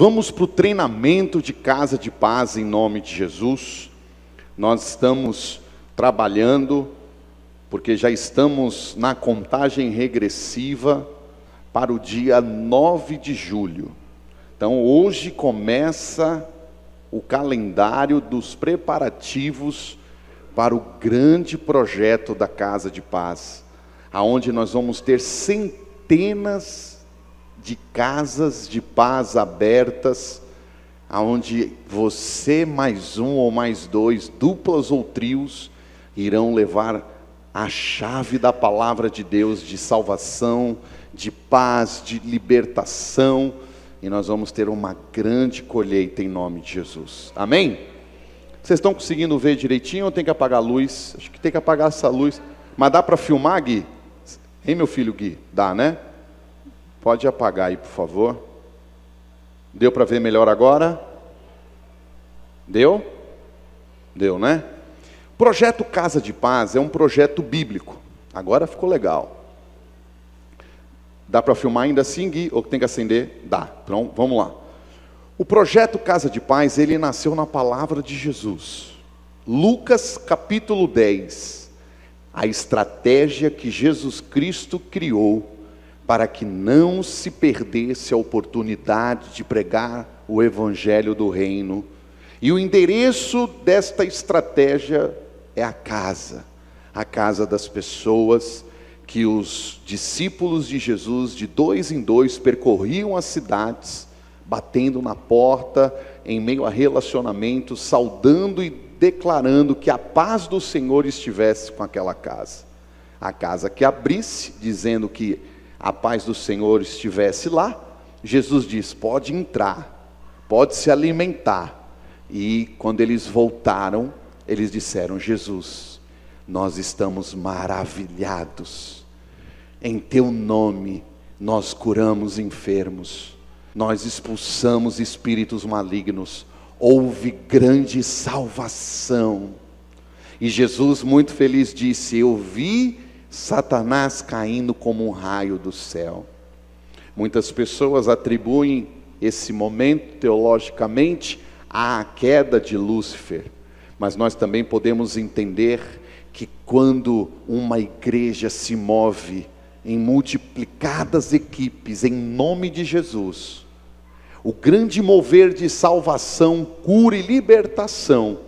Vamos para o treinamento de Casa de Paz em nome de Jesus. Nós estamos trabalhando, porque já estamos na contagem regressiva para o dia 9 de julho. Então hoje começa o calendário dos preparativos para o grande projeto da Casa de Paz, aonde nós vamos ter centenas de casas de paz abertas, aonde você mais um ou mais dois, duplas ou trios, irão levar a chave da palavra de Deus, de salvação, de paz, de libertação, e nós vamos ter uma grande colheita em nome de Jesus. Amém? Vocês estão conseguindo ver direitinho ou tem que apagar a luz? Acho que tem que apagar essa luz. Mas dá para filmar, Gui? Hein, meu filho Gui? Dá, né? Pode apagar aí, por favor. Deu para ver melhor agora? Deu? Deu, né? O projeto Casa de Paz é um projeto bíblico. Agora ficou legal. Dá para filmar ainda assim, Gui? Ou tem que acender? Dá. Então, vamos lá. O projeto Casa de Paz, ele nasceu na palavra de Jesus. Lucas capítulo 10. A estratégia que Jesus Cristo criou para que não se perdesse a oportunidade de pregar o evangelho do reino. E o endereço desta estratégia é a casa das pessoas, que os discípulos de Jesus, de dois em dois, percorriam as cidades, batendo na porta, em meio a relacionamentos, saudando e declarando que a paz do Senhor estivesse com aquela casa. A casa que abrisse, dizendo que a paz do Senhor estivesse lá, Jesus diz: pode entrar, pode se alimentar. E quando eles voltaram, eles disseram: Jesus, nós estamos maravilhados, em teu nome nós curamos enfermos, nós expulsamos espíritos malignos, houve grande salvação. E Jesus, muito feliz, disse: eu vi Satanás caindo como um raio do céu. Muitas pessoas atribuem esse momento teologicamente à queda de Lúcifer, mas nós também podemos entender que quando uma igreja se move em multiplicadas equipes em nome de Jesus, o grande mover de salvação, cura e libertação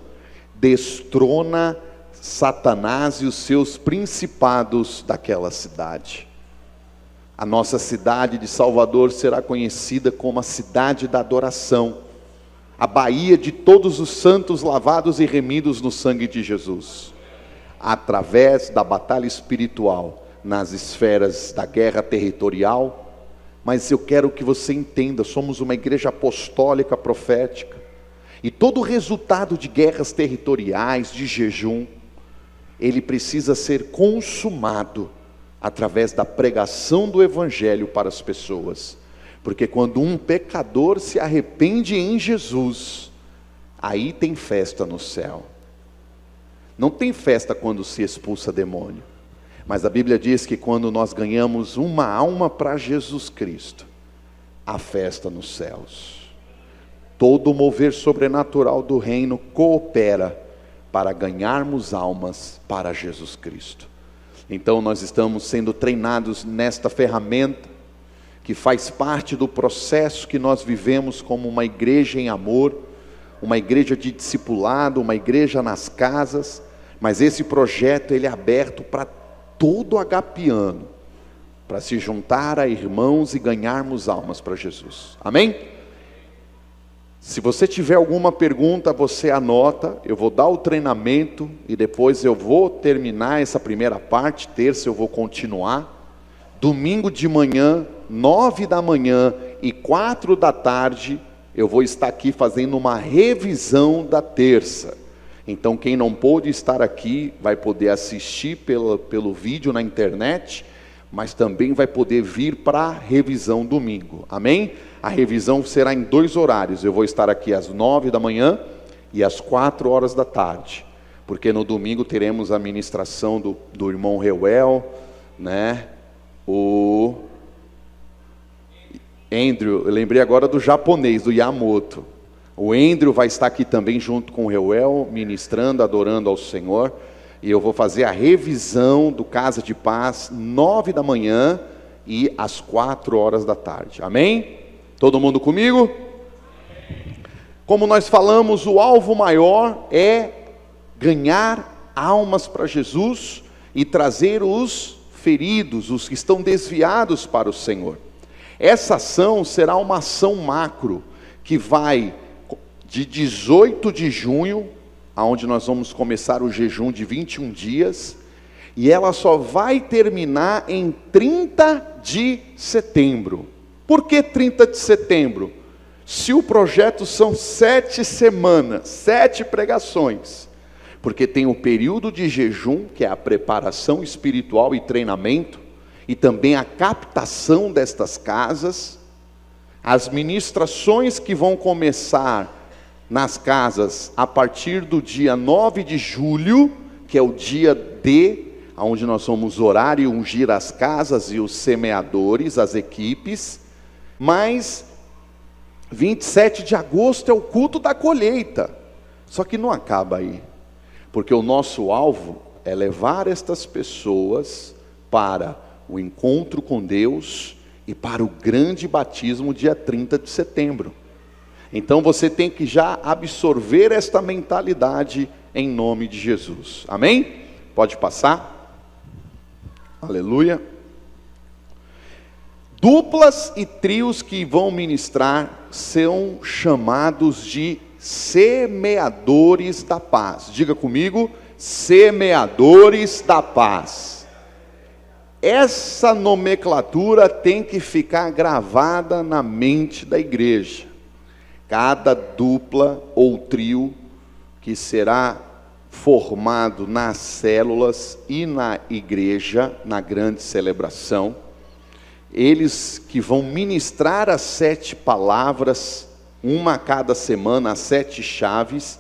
destrona Satanás e os seus principados daquela cidade. A nossa cidade de Salvador será conhecida como a cidade da adoração, a Baía de todos os santos lavados e remidos no sangue de Jesus, através da batalha espiritual nas esferas da guerra territorial. Mas eu quero que você entenda, somos uma igreja apostólica profética, e todo o resultado de guerras territoriais, de jejum, ele precisa ser consumado através da pregação do evangelho para as pessoas, porque quando um pecador se arrepende em Jesus, aí tem festa no céu. Não tem festa quando se expulsa demônio, mas a Bíblia diz que quando nós ganhamos uma alma para Jesus Cristo, há festa nos céus. Todo o mover sobrenatural do reino coopera para ganharmos almas para Jesus Cristo. Então nós estamos sendo treinados nesta ferramenta, que faz parte do processo que nós vivemos como uma igreja em amor, uma igreja de discipulado, uma igreja nas casas. Mas esse projeto ele é aberto para todo agapiano, para se juntar a irmãos e ganharmos almas para Jesus. Amém? Se você tiver alguma pergunta, você anota. Eu vou dar o treinamento e depois eu vou terminar essa primeira parte. Terça eu vou continuar. Domingo de manhã, 9 da manhã e 4 da tarde, eu vou estar aqui fazendo uma revisão da terça. Então quem não pôde estar aqui vai poder assistir pelo vídeo na internet, mas também vai poder vir para a revisão domingo. Amém? A revisão será em 2 horários. Eu vou estar aqui às 9 da manhã e às 4 horas da tarde. Porque no domingo teremos a ministração do irmão Reuel, né? Andrew, eu lembrei agora do japonês, do Yamoto. O Andrew vai estar aqui também junto com o Reuel, ministrando, adorando ao Senhor. E eu vou fazer a revisão do Casa de Paz, 9 da manhã e às 4 horas da tarde. Amém? Todo mundo comigo? Como nós falamos, o alvo maior é ganhar almas para Jesus e trazer os feridos, os que estão desviados para o Senhor. Essa ação será uma ação macro, que vai de 18 de junho, aonde nós vamos começar o jejum de 21 dias, e ela só vai terminar em 30 de setembro. Por que 30 de setembro? Se o projeto são 7 semanas, 7 pregações, porque tem o período de jejum, que é a preparação espiritual e treinamento, e também a captação destas casas, as ministrações que vão começar nas casas a partir do dia 9 de julho, que é o dia D, onde nós vamos orar e ungir as casas e os semeadores, as equipes, mas 27 de agosto é o culto da colheita. Só que não acaba aí, porque o nosso alvo é levar estas pessoas para o encontro com Deus e para o grande batismo dia 30 de setembro. Então você tem que já absorver esta mentalidade em nome de Jesus. Amém? Pode passar. Aleluia. Duplas e trios que vão ministrar são chamados de semeadores da paz. Diga comigo, semeadores da paz. Essa nomenclatura tem que ficar gravada na mente da igreja. Cada dupla ou trio que será formado nas células e na igreja, na grande celebração, eles que vão ministrar as 7 palavras, uma a cada semana, as 7 chaves,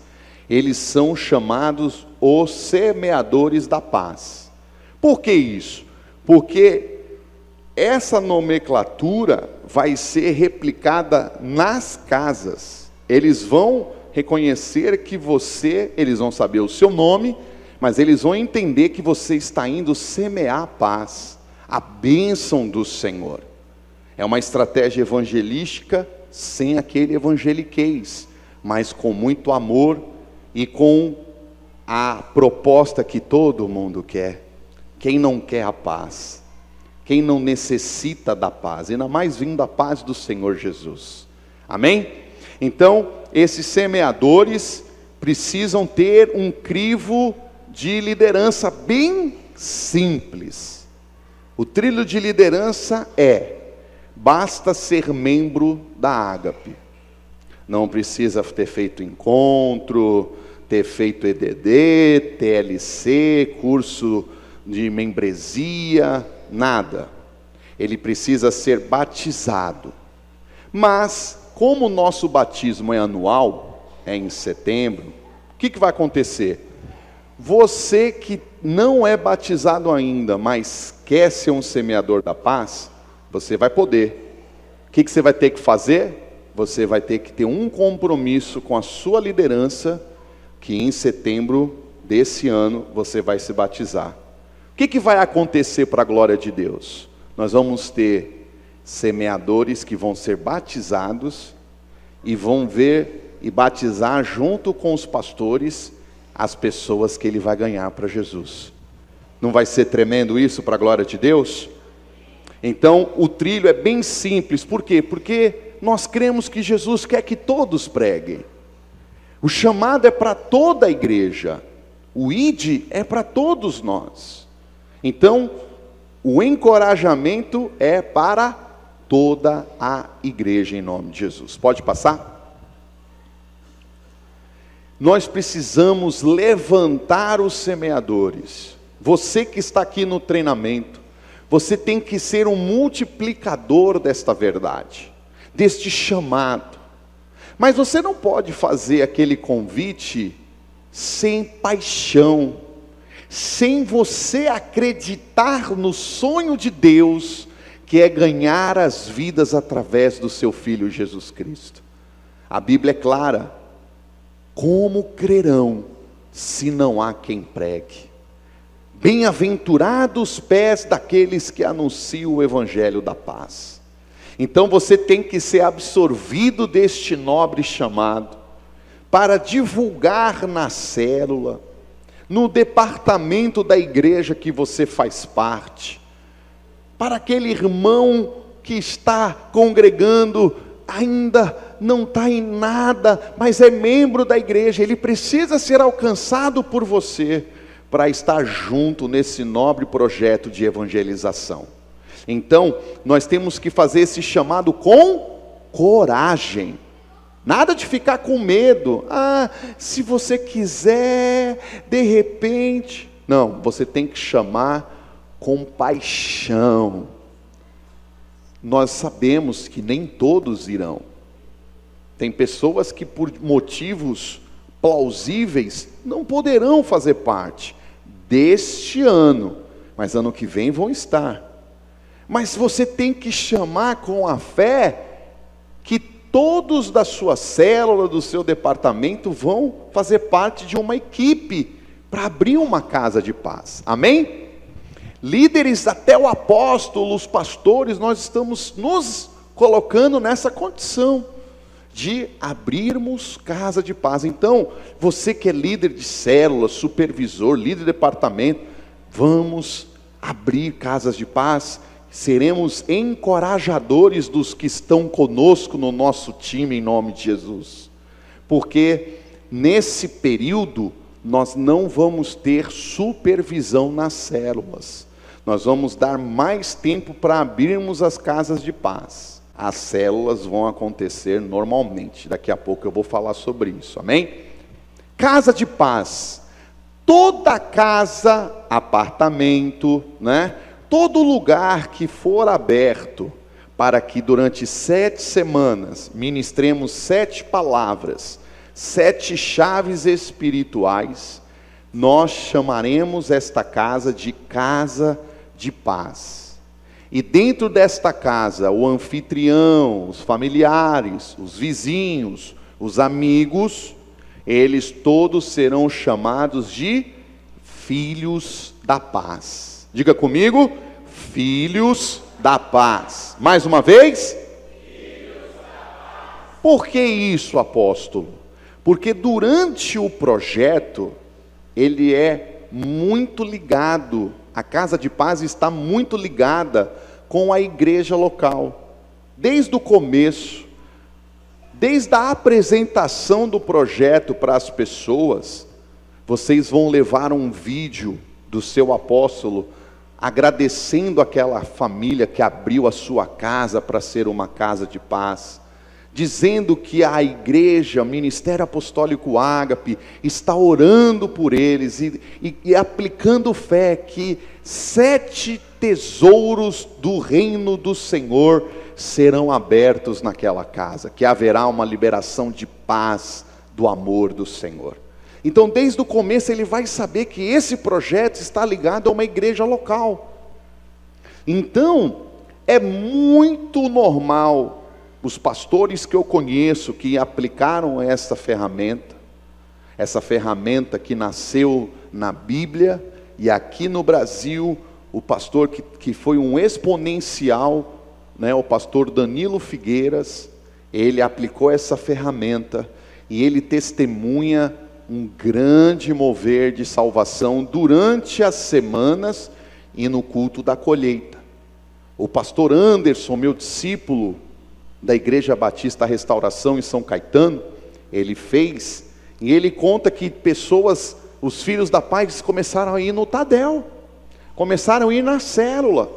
eles são chamados os semeadores da paz. Por que isso? Porque essa nomenclatura vai ser replicada nas casas. Eles vão reconhecer que eles vão saber o seu nome, mas eles vão entender que você está indo semear a paz, a bênção do Senhor. É uma estratégia evangelística sem aquele evangeliquez, mas com muito amor e com a proposta que todo mundo quer. Quem não quer a paz? Quem não necessita da paz? Ainda mais vindo a paz do Senhor Jesus. Amém? Então, esses semeadores precisam ter um crivo de liderança bem simples. O trilho de liderança basta ser membro da Ágape. Não precisa ter feito encontro, ter feito EDD, TLC, curso de membresia, nada. Ele precisa ser batizado. Mas, como o nosso batismo é anual, é em setembro, o que vai acontecer? Você que não é batizado ainda, mas quer ser um semeador da paz, você vai poder. O que você vai ter que fazer? Você vai ter que ter um compromisso com a sua liderança, que em setembro desse ano você vai se batizar. O que vai acontecer para a glória de Deus? Nós vamos ter semeadores que vão ser batizados e vão ver e batizar junto com os pastores as pessoas que ele vai ganhar para Jesus. Não vai ser tremendo isso para a glória de Deus? Então o trilho é bem simples. Por quê? Porque nós cremos que Jesus quer que todos preguem. O chamado é para toda a igreja. O ide é para todos nós. Então, o encorajamento é para toda a igreja em nome de Jesus. Pode passar? Nós precisamos levantar os semeadores. Você que está aqui no treinamento, você tem que ser um multiplicador desta verdade, deste chamado. Mas você não pode fazer aquele convite sem paixão, sem você acreditar no sonho de Deus, que é ganhar as vidas através do seu Filho Jesus Cristo. A Bíblia é clara: como crerão se não há quem pregue? Bem-aventurados os pés daqueles que anunciam o Evangelho da paz. Então você tem que ser absorvido deste nobre chamado, para divulgar na célula, no departamento da igreja que você faz parte, para aquele irmão que está congregando, ainda não está em nada, mas é membro da igreja, ele precisa ser alcançado por você, para estar junto nesse nobre projeto de evangelização. Então, nós temos que fazer esse chamado com coragem, nada de ficar com medo, se você quiser, de repente, não, você tem que chamar com paixão. Nós sabemos que nem todos irão, tem pessoas que por motivos plausíveis não poderão fazer parte deste ano, mas ano que vem vão estar. Mas você tem que chamar com a fé que todos da sua célula, do seu departamento vão fazer parte de uma equipe para abrir uma casa de paz. Amém? Líderes, até o apóstolo, os pastores, nós estamos nos colocando nessa condição de abrirmos casa de paz. Então, você que é líder de célula, supervisor, líder de departamento, vamos abrir casas de paz. Seremos encorajadores dos que estão conosco no nosso time, em nome de Jesus. Porque nesse período, nós não vamos ter supervisão nas células. Nós vamos dar mais tempo para abrirmos as casas de paz. As células vão acontecer normalmente. Daqui a pouco eu vou falar sobre isso, amém? Casa de paz. Toda casa, apartamento, né? Todo lugar que for aberto para que durante 7 semanas ministremos 7 palavras, 7 chaves espirituais, nós chamaremos esta casa de casa de paz. E dentro desta casa, o anfitrião, os familiares, os vizinhos, os amigos, eles todos serão chamados de filhos da paz. Diga comigo, filhos da paz. Mais uma vez? Filhos da paz. Por que isso, apóstolo? Porque durante o projeto, ele é muito ligado, a casa de paz está muito ligada com a igreja local. Desde o começo, desde a apresentação do projeto para as pessoas, vocês vão levar um vídeo do seu apóstolo, agradecendo aquela família que abriu a sua casa para ser uma casa de paz, dizendo que a igreja, o Ministério Apostólico Ágape, está orando por eles e aplicando fé que 7 tesouros do reino do Senhor serão abertos naquela casa, que haverá uma liberação de paz do amor do Senhor. Então, desde o começo, ele vai saber que esse projeto está ligado a uma igreja local. Então, é muito normal, os pastores que eu conheço, que aplicaram essa ferramenta que nasceu na Bíblia, e aqui no Brasil, o pastor que foi um exponencial, né, o pastor Danilo Figueiras, ele aplicou essa ferramenta, e ele testemunha um grande mover de salvação durante as semanas e no culto da colheita. O pastor Anderson, meu discípulo da Igreja Batista Restauração em São Caetano, ele fez, e ele conta que pessoas, os filhos da paz, começaram a ir no Tadel, começaram a ir na célula,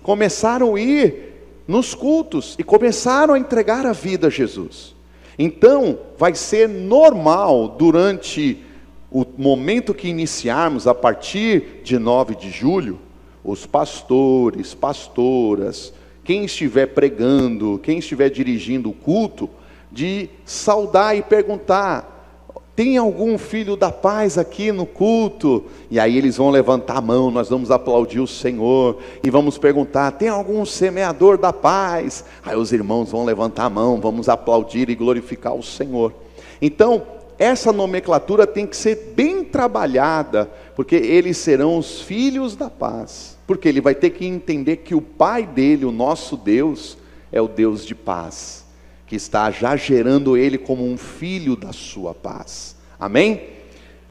começaram a ir nos cultos, e começaram a entregar a vida a Jesus. Então, vai ser normal, durante o momento que iniciarmos, a partir de 9 de julho, os pastores, pastoras, quem estiver pregando, quem estiver dirigindo o culto, de saudar e perguntar: Tem algum filho da paz aqui no culto? E aí eles vão levantar a mão, nós vamos aplaudir o Senhor, e vamos perguntar, tem algum semeador da paz? Aí os irmãos vão levantar a mão, vamos aplaudir e glorificar o Senhor. Então, essa nomenclatura tem que ser bem trabalhada, porque eles serão os filhos da paz. Porque ele vai ter que entender que o Pai dele, o nosso Deus, é o Deus de paz, que está já gerando ele como um filho da sua paz. Amém?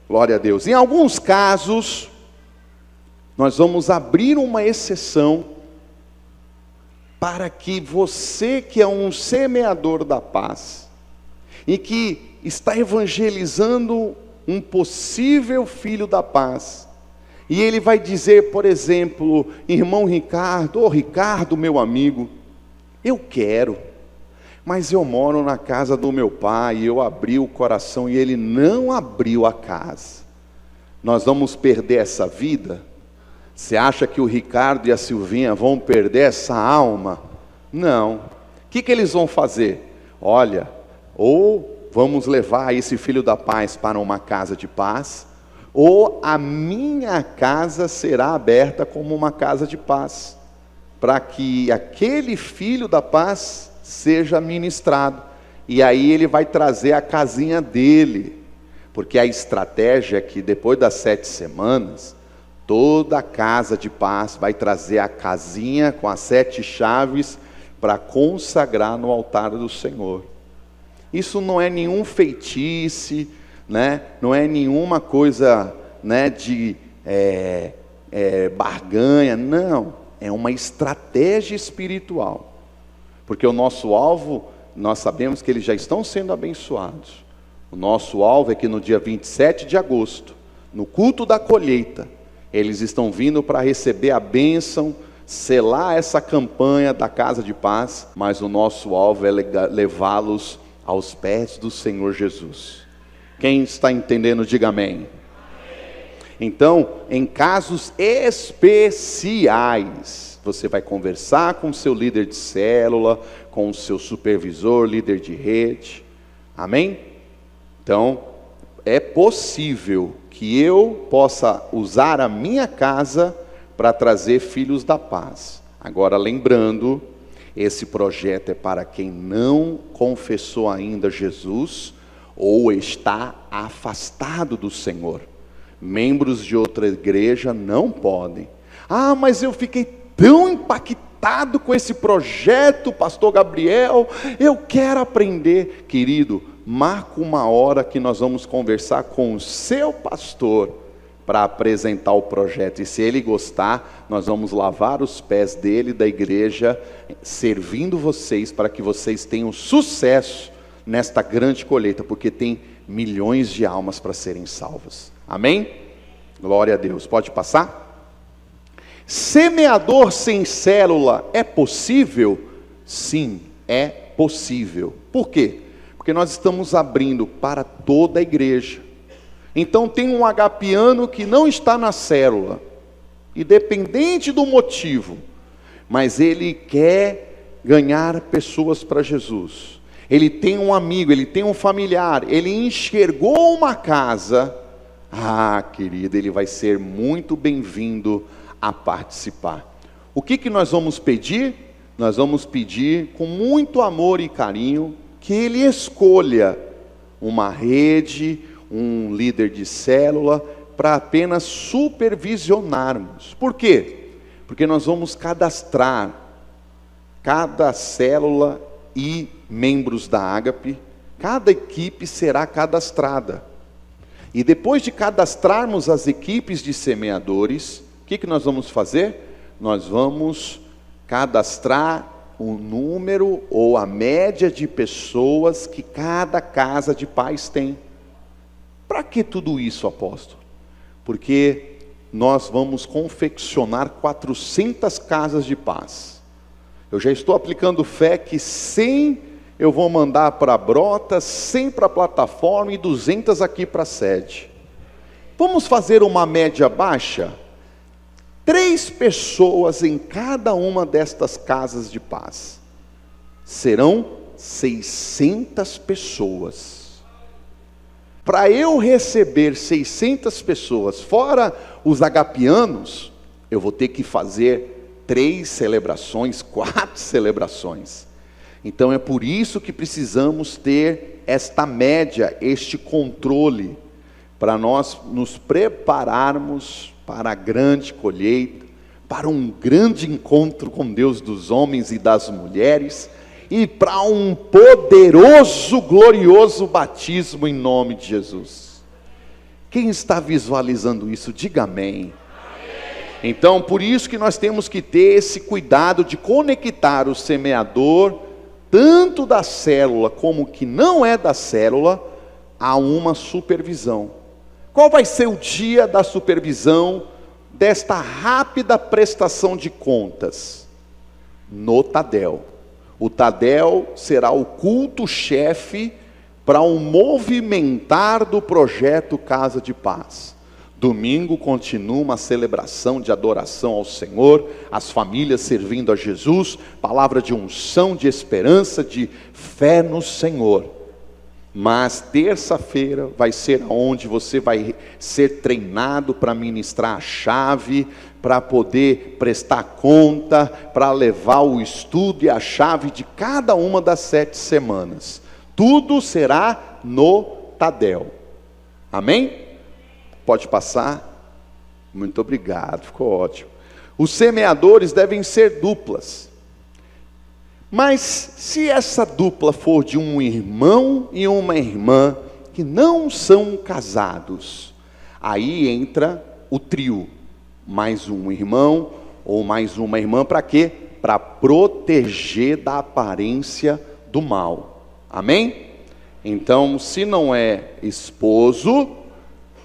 Glória a Deus. Em alguns casos, nós vamos abrir uma exceção para que você que é um semeador da paz e que está evangelizando um possível filho da paz, e ele vai dizer, por exemplo, irmão Ricardo, ô Ricardo, meu amigo, eu quero, mas eu moro na casa do meu pai, eu abri o coração e ele não abriu a casa. Nós vamos perder essa vida? Você acha que o Ricardo e a Silvinha vão perder essa alma? Não. O que eles vão fazer? Olha, ou vamos levar esse filho da paz para uma casa de paz, ou a minha casa será aberta como uma casa de paz, para que aquele filho da paz seja ministrado, e aí ele vai trazer a casinha dele, porque a estratégia é que depois das 7 semanas, toda a casa de paz vai trazer a casinha com as 7 chaves, para consagrar no altar do Senhor. Isso não é nenhum feitiço, né? Não é nenhuma coisa, né, de barganha, não, é uma estratégia espiritual, porque o nosso alvo, nós sabemos que eles já estão sendo abençoados. O nosso alvo é que no dia 27 de agosto, no culto da colheita, eles estão vindo para receber a bênção, selar essa campanha da casa de paz, mas o nosso alvo é levá-los aos pés do Senhor Jesus. Quem está entendendo, diga amém. Então, em casos especiais, você vai conversar com o seu líder de célula, com o seu supervisor, líder de rede, amém? Então, é possível que eu possa usar a minha casa para trazer filhos da paz. Agora, lembrando, esse projeto é para quem não confessou ainda Jesus, ou está afastado do Senhor. Membros de outra igreja não podem. Ah, mas eu fiquei tão impactado com esse projeto, pastor Gabriel, eu quero aprender. Querido, marca uma hora que nós vamos conversar com o seu pastor, para apresentar o projeto, e se ele gostar, nós vamos lavar os pés dele, da igreja, servindo vocês, para que vocês tenham sucesso nesta grande colheita, porque tem milhões de almas para serem salvas, amém? Glória a Deus. Pode passar? Semeador sem célula é possível? Sim, é possível. Por quê? Porque nós estamos abrindo para toda a igreja. Então tem um agapiano que não está na célula, independente do motivo, mas ele quer ganhar pessoas para Jesus. Ele tem um amigo, ele tem um familiar, ele enxergou uma casa. Ah, querido, ele vai ser muito bem-vindo a participar. O que nós vamos pedir? Nós vamos pedir com muito amor e carinho que ele escolha uma rede, um líder de célula, para apenas supervisionarmos. Por quê? Porque nós vamos cadastrar cada célula e membros da Ágape, cada equipe será cadastrada. E depois de cadastrarmos as equipes de semeadores, o que nós vamos fazer? Nós vamos cadastrar o número ou a média de pessoas que cada casa de paz tem. Para que tudo isso, apóstolo? Porque nós vamos confeccionar 400 casas de paz. Eu já estou aplicando fé que 100 eu vou mandar para a Brotas, 100 para a plataforma e 200 aqui para a sede. Vamos fazer uma média baixa? 3 pessoas em cada uma destas casas de paz. Serão 600 pessoas. Para eu receber 600 pessoas, fora os agapianos, eu vou ter que fazer 3 celebrações, 4 celebrações. Então é por isso que precisamos ter esta média, este controle, para nós nos prepararmos para a grande colheita, para um grande encontro com Deus dos homens e das mulheres, e para um poderoso, glorioso batismo em nome de Jesus. Quem está visualizando isso, diga amém. Então, por isso que nós temos que ter esse cuidado de conectar o semeador, tanto da célula como que não é da célula, a uma supervisão. Qual vai ser o dia da supervisão desta rápida prestação de contas? No Tadel. O Tadel será o culto-chefe para um movimentar do projeto Casa de Paz. Domingo continua uma celebração de adoração ao Senhor, as famílias servindo a Jesus, palavra de unção, de esperança, de fé no Senhor. Mas terça-feira vai ser onde você vai ser treinado para ministrar a chave, para poder prestar conta, para levar o estudo e a chave de cada uma das 7 semanas. Tudo será no Tadel. Amém? Pode passar? Muito obrigado, ficou ótimo. Os semeadores devem ser duplas. Mas se essa dupla for de um irmão e uma irmã que não são casados, aí entra o trio, mais um irmão ou mais uma irmã, para quê? Para proteger da aparência do mal. Amém? Então, se não é esposo,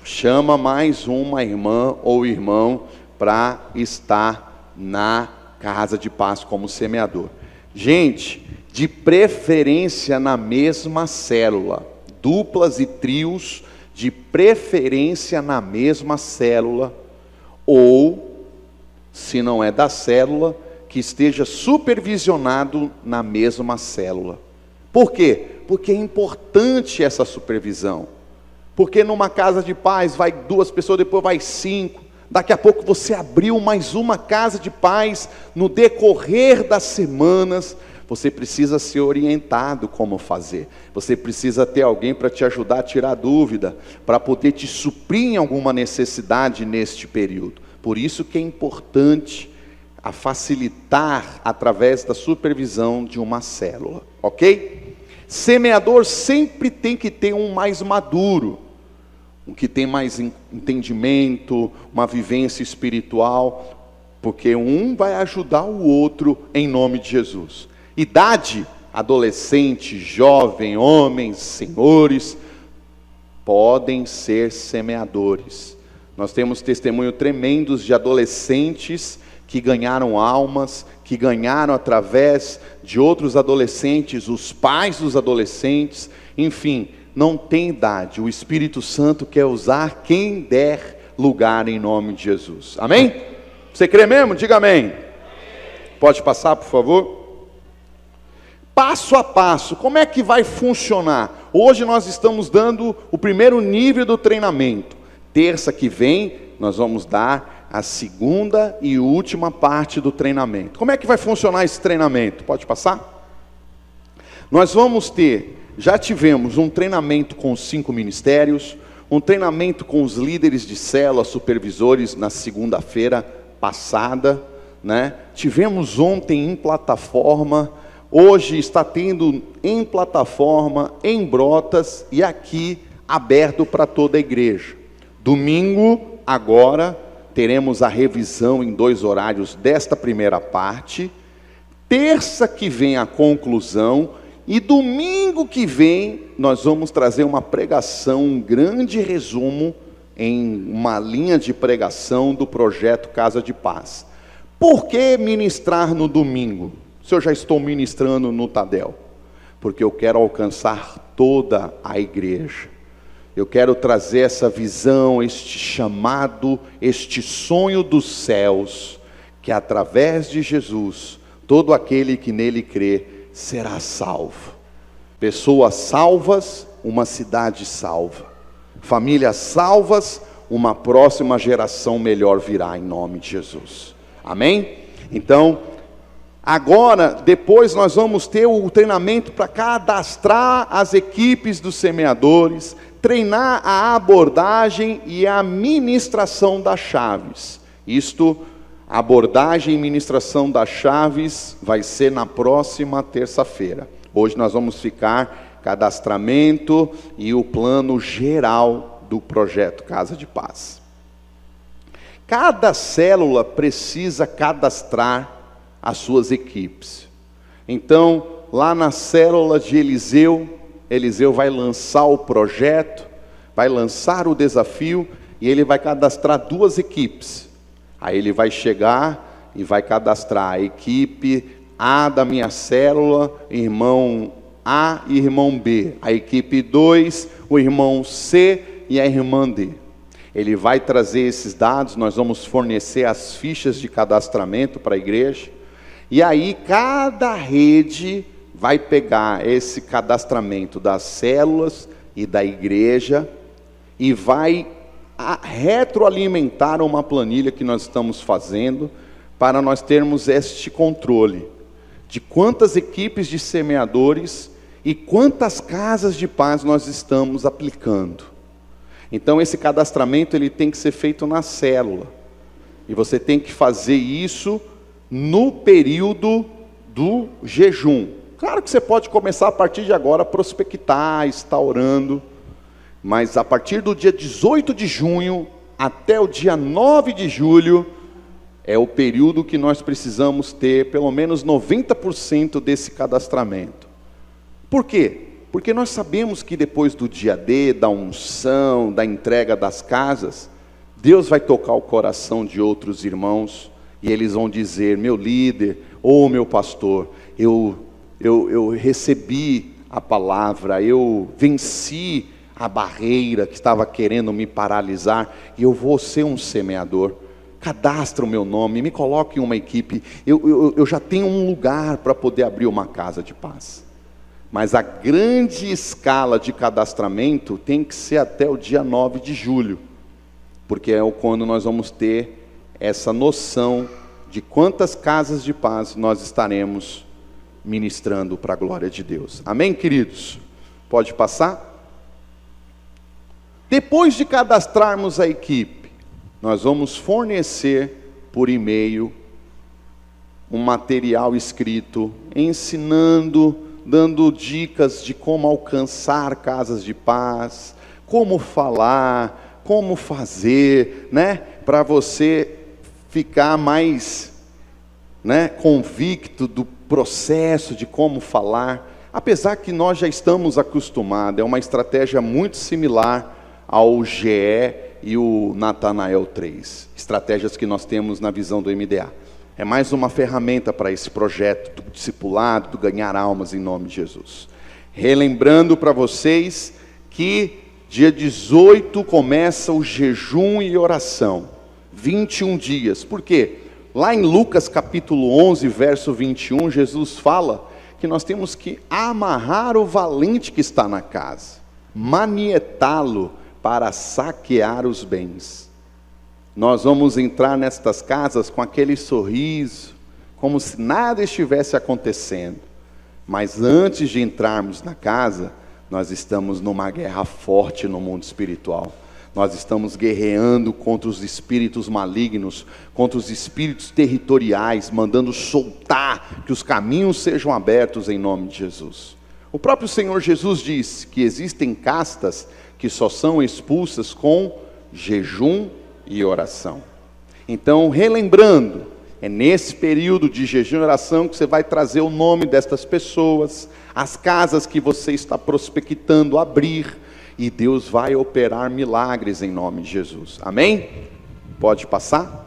chama mais uma irmã ou irmão para estar na casa de paz como semeador. Gente, de preferência na mesma célula, duplas e trios, de preferência na mesma célula, ou, se não é da célula, que esteja supervisionado na mesma célula. Por quê? Porque é importante essa supervisão. Porque numa casa de paz vai 2 pessoas, depois vai 5. Daqui a pouco você abriu mais uma casa de paz. No decorrer das semanas, você precisa ser orientado como fazer. Você precisa ter alguém para te ajudar a tirar dúvida, para poder te suprir em alguma necessidade neste período. Por isso que é importante a facilitar através da supervisão de uma célula, ok? Semeador sempre tem que ter um mais maduro, um que tem mais entendimento, uma vivência espiritual, porque um vai ajudar o outro em nome de Jesus. Idade, adolescente, jovem, homens, senhores, podem ser semeadores. Nós temos testemunho tremendos de adolescentes que ganharam almas, que ganharam através de outros adolescentes, os pais dos adolescentes, enfim, não tem idade. O Espírito Santo quer usar quem der lugar em nome de Jesus. Amém? Você crê mesmo? Diga amém. Pode passar, por favor? Passo a passo, como é que vai funcionar? Hoje nós estamos dando o primeiro nível do treinamento. Terça que vem, nós vamos dar a segunda e última parte do treinamento. Como é que vai funcionar esse treinamento? Pode passar? Nós vamos ter, já tivemos um treinamento com os 5 ministérios, um treinamento com os líderes de célula, supervisores na segunda-feira passada, né? Tivemos ontem em plataforma, hoje está tendo em plataforma, em Brotas e aqui aberto para toda a igreja. Domingo, agora, teremos a revisão em 2 horários desta primeira parte. Terça que vem a conclusão. E domingo que vem nós vamos trazer uma pregação, um grande resumo em uma linha de pregação do projeto Casa de Paz. Por que ministrar no domingo? Se eu já estou ministrando no Tadel? Porque eu quero alcançar toda a igreja. Eu quero trazer essa visão, este chamado, este sonho dos céus, que através de Jesus, todo aquele que nele crê, será salvo. Pessoas salvas, uma cidade salva. famílias salvas, uma próxima geração melhor virá em nome de Jesus. Amém? Então, agora, depois nós vamos ter o treinamento para cadastrar as equipes dos semeadores, treinar a abordagem e a ministração das chaves. Abordagem e ministração das chaves vai ser na próxima terça-feira. Hoje nós vamos ficar cadastramento e o plano geral do projeto Casa de Paz. Cada célula precisa cadastrar as suas equipes. Então, lá na célula de Eliseu vai lançar o projeto, vai lançar o desafio, e ele vai cadastrar 2 equipes. Aí ele vai chegar e vai cadastrar a equipe A da minha célula, irmão A e irmão B. A equipe 2, o irmão C e a irmã D. Ele vai trazer esses dados, nós vamos fornecer as fichas de cadastramento para a igreja. E aí cada rede vai pegar esse cadastramento das células e da igreja e vai retroalimentar uma planilha que nós estamos fazendo para nós termos este controle de quantas equipes de semeadores e quantas casas de paz nós estamos aplicando. Então esse cadastramento ele tem que ser feito na célula, e você tem que fazer isso no período do jejum. Claro que você pode começar a partir de agora a prospectar, estar orando, mas a partir do dia 18 de junho até o dia 9 de julho, é o período que nós precisamos ter pelo menos 90% desse cadastramento. Por quê? Porque nós sabemos que depois do dia D, da unção, da entrega das casas, Deus vai tocar o coração de outros irmãos, e eles vão dizer: meu líder, ou meu pastor, eu recebi a palavra, eu venci a barreira que estava querendo me paralisar, e eu vou ser um semeador. Cadastra o meu nome, me coloque em uma equipe, eu já tenho um lugar para poder abrir uma casa de paz. Mas a grande escala de cadastramento tem que ser até o dia 9 de julho, porque é quando nós vamos ter essa noção de quantas casas de paz nós estaremos ministrando para a glória de Deus. Amém, queridos? Pode passar? Depois de cadastrarmos a equipe, nós vamos fornecer por e-mail um material escrito, ensinando, dando dicas de como alcançar casas de paz, como falar, como fazer, para você ficar mais, convicto do processo de como falar. Apesar que nós já estamos acostumados, é uma estratégia muito similar ao GE e o Natanael 3, estratégias que nós temos na visão do MDA. É mais uma ferramenta para esse projeto do discipulado, do ganhar almas em nome de Jesus. Relembrando para vocês que dia 18 começa o jejum e oração, 21 dias. Por quê? Lá em Lucas capítulo 11, verso 21, Jesus fala que nós temos que amarrar o valente que está na casa, manietá-lo para saquear os bens. Nós vamos entrar nestas casas com aquele sorriso, como se nada estivesse acontecendo. Mas antes de entrarmos na casa, nós estamos numa guerra forte no mundo espiritual. Nós estamos guerreando contra os espíritos malignos, contra os espíritos territoriais, mandando soltar, que os caminhos sejam abertos em nome de Jesus. O próprio Senhor Jesus disse que existem castas que só são expulsas com jejum e oração. Então, relembrando, é nesse período de jejum e oração que você vai trazer o nome destas pessoas, as casas que você está prospectando abrir, e Deus vai operar milagres em nome de Jesus. Amém? Pode passar?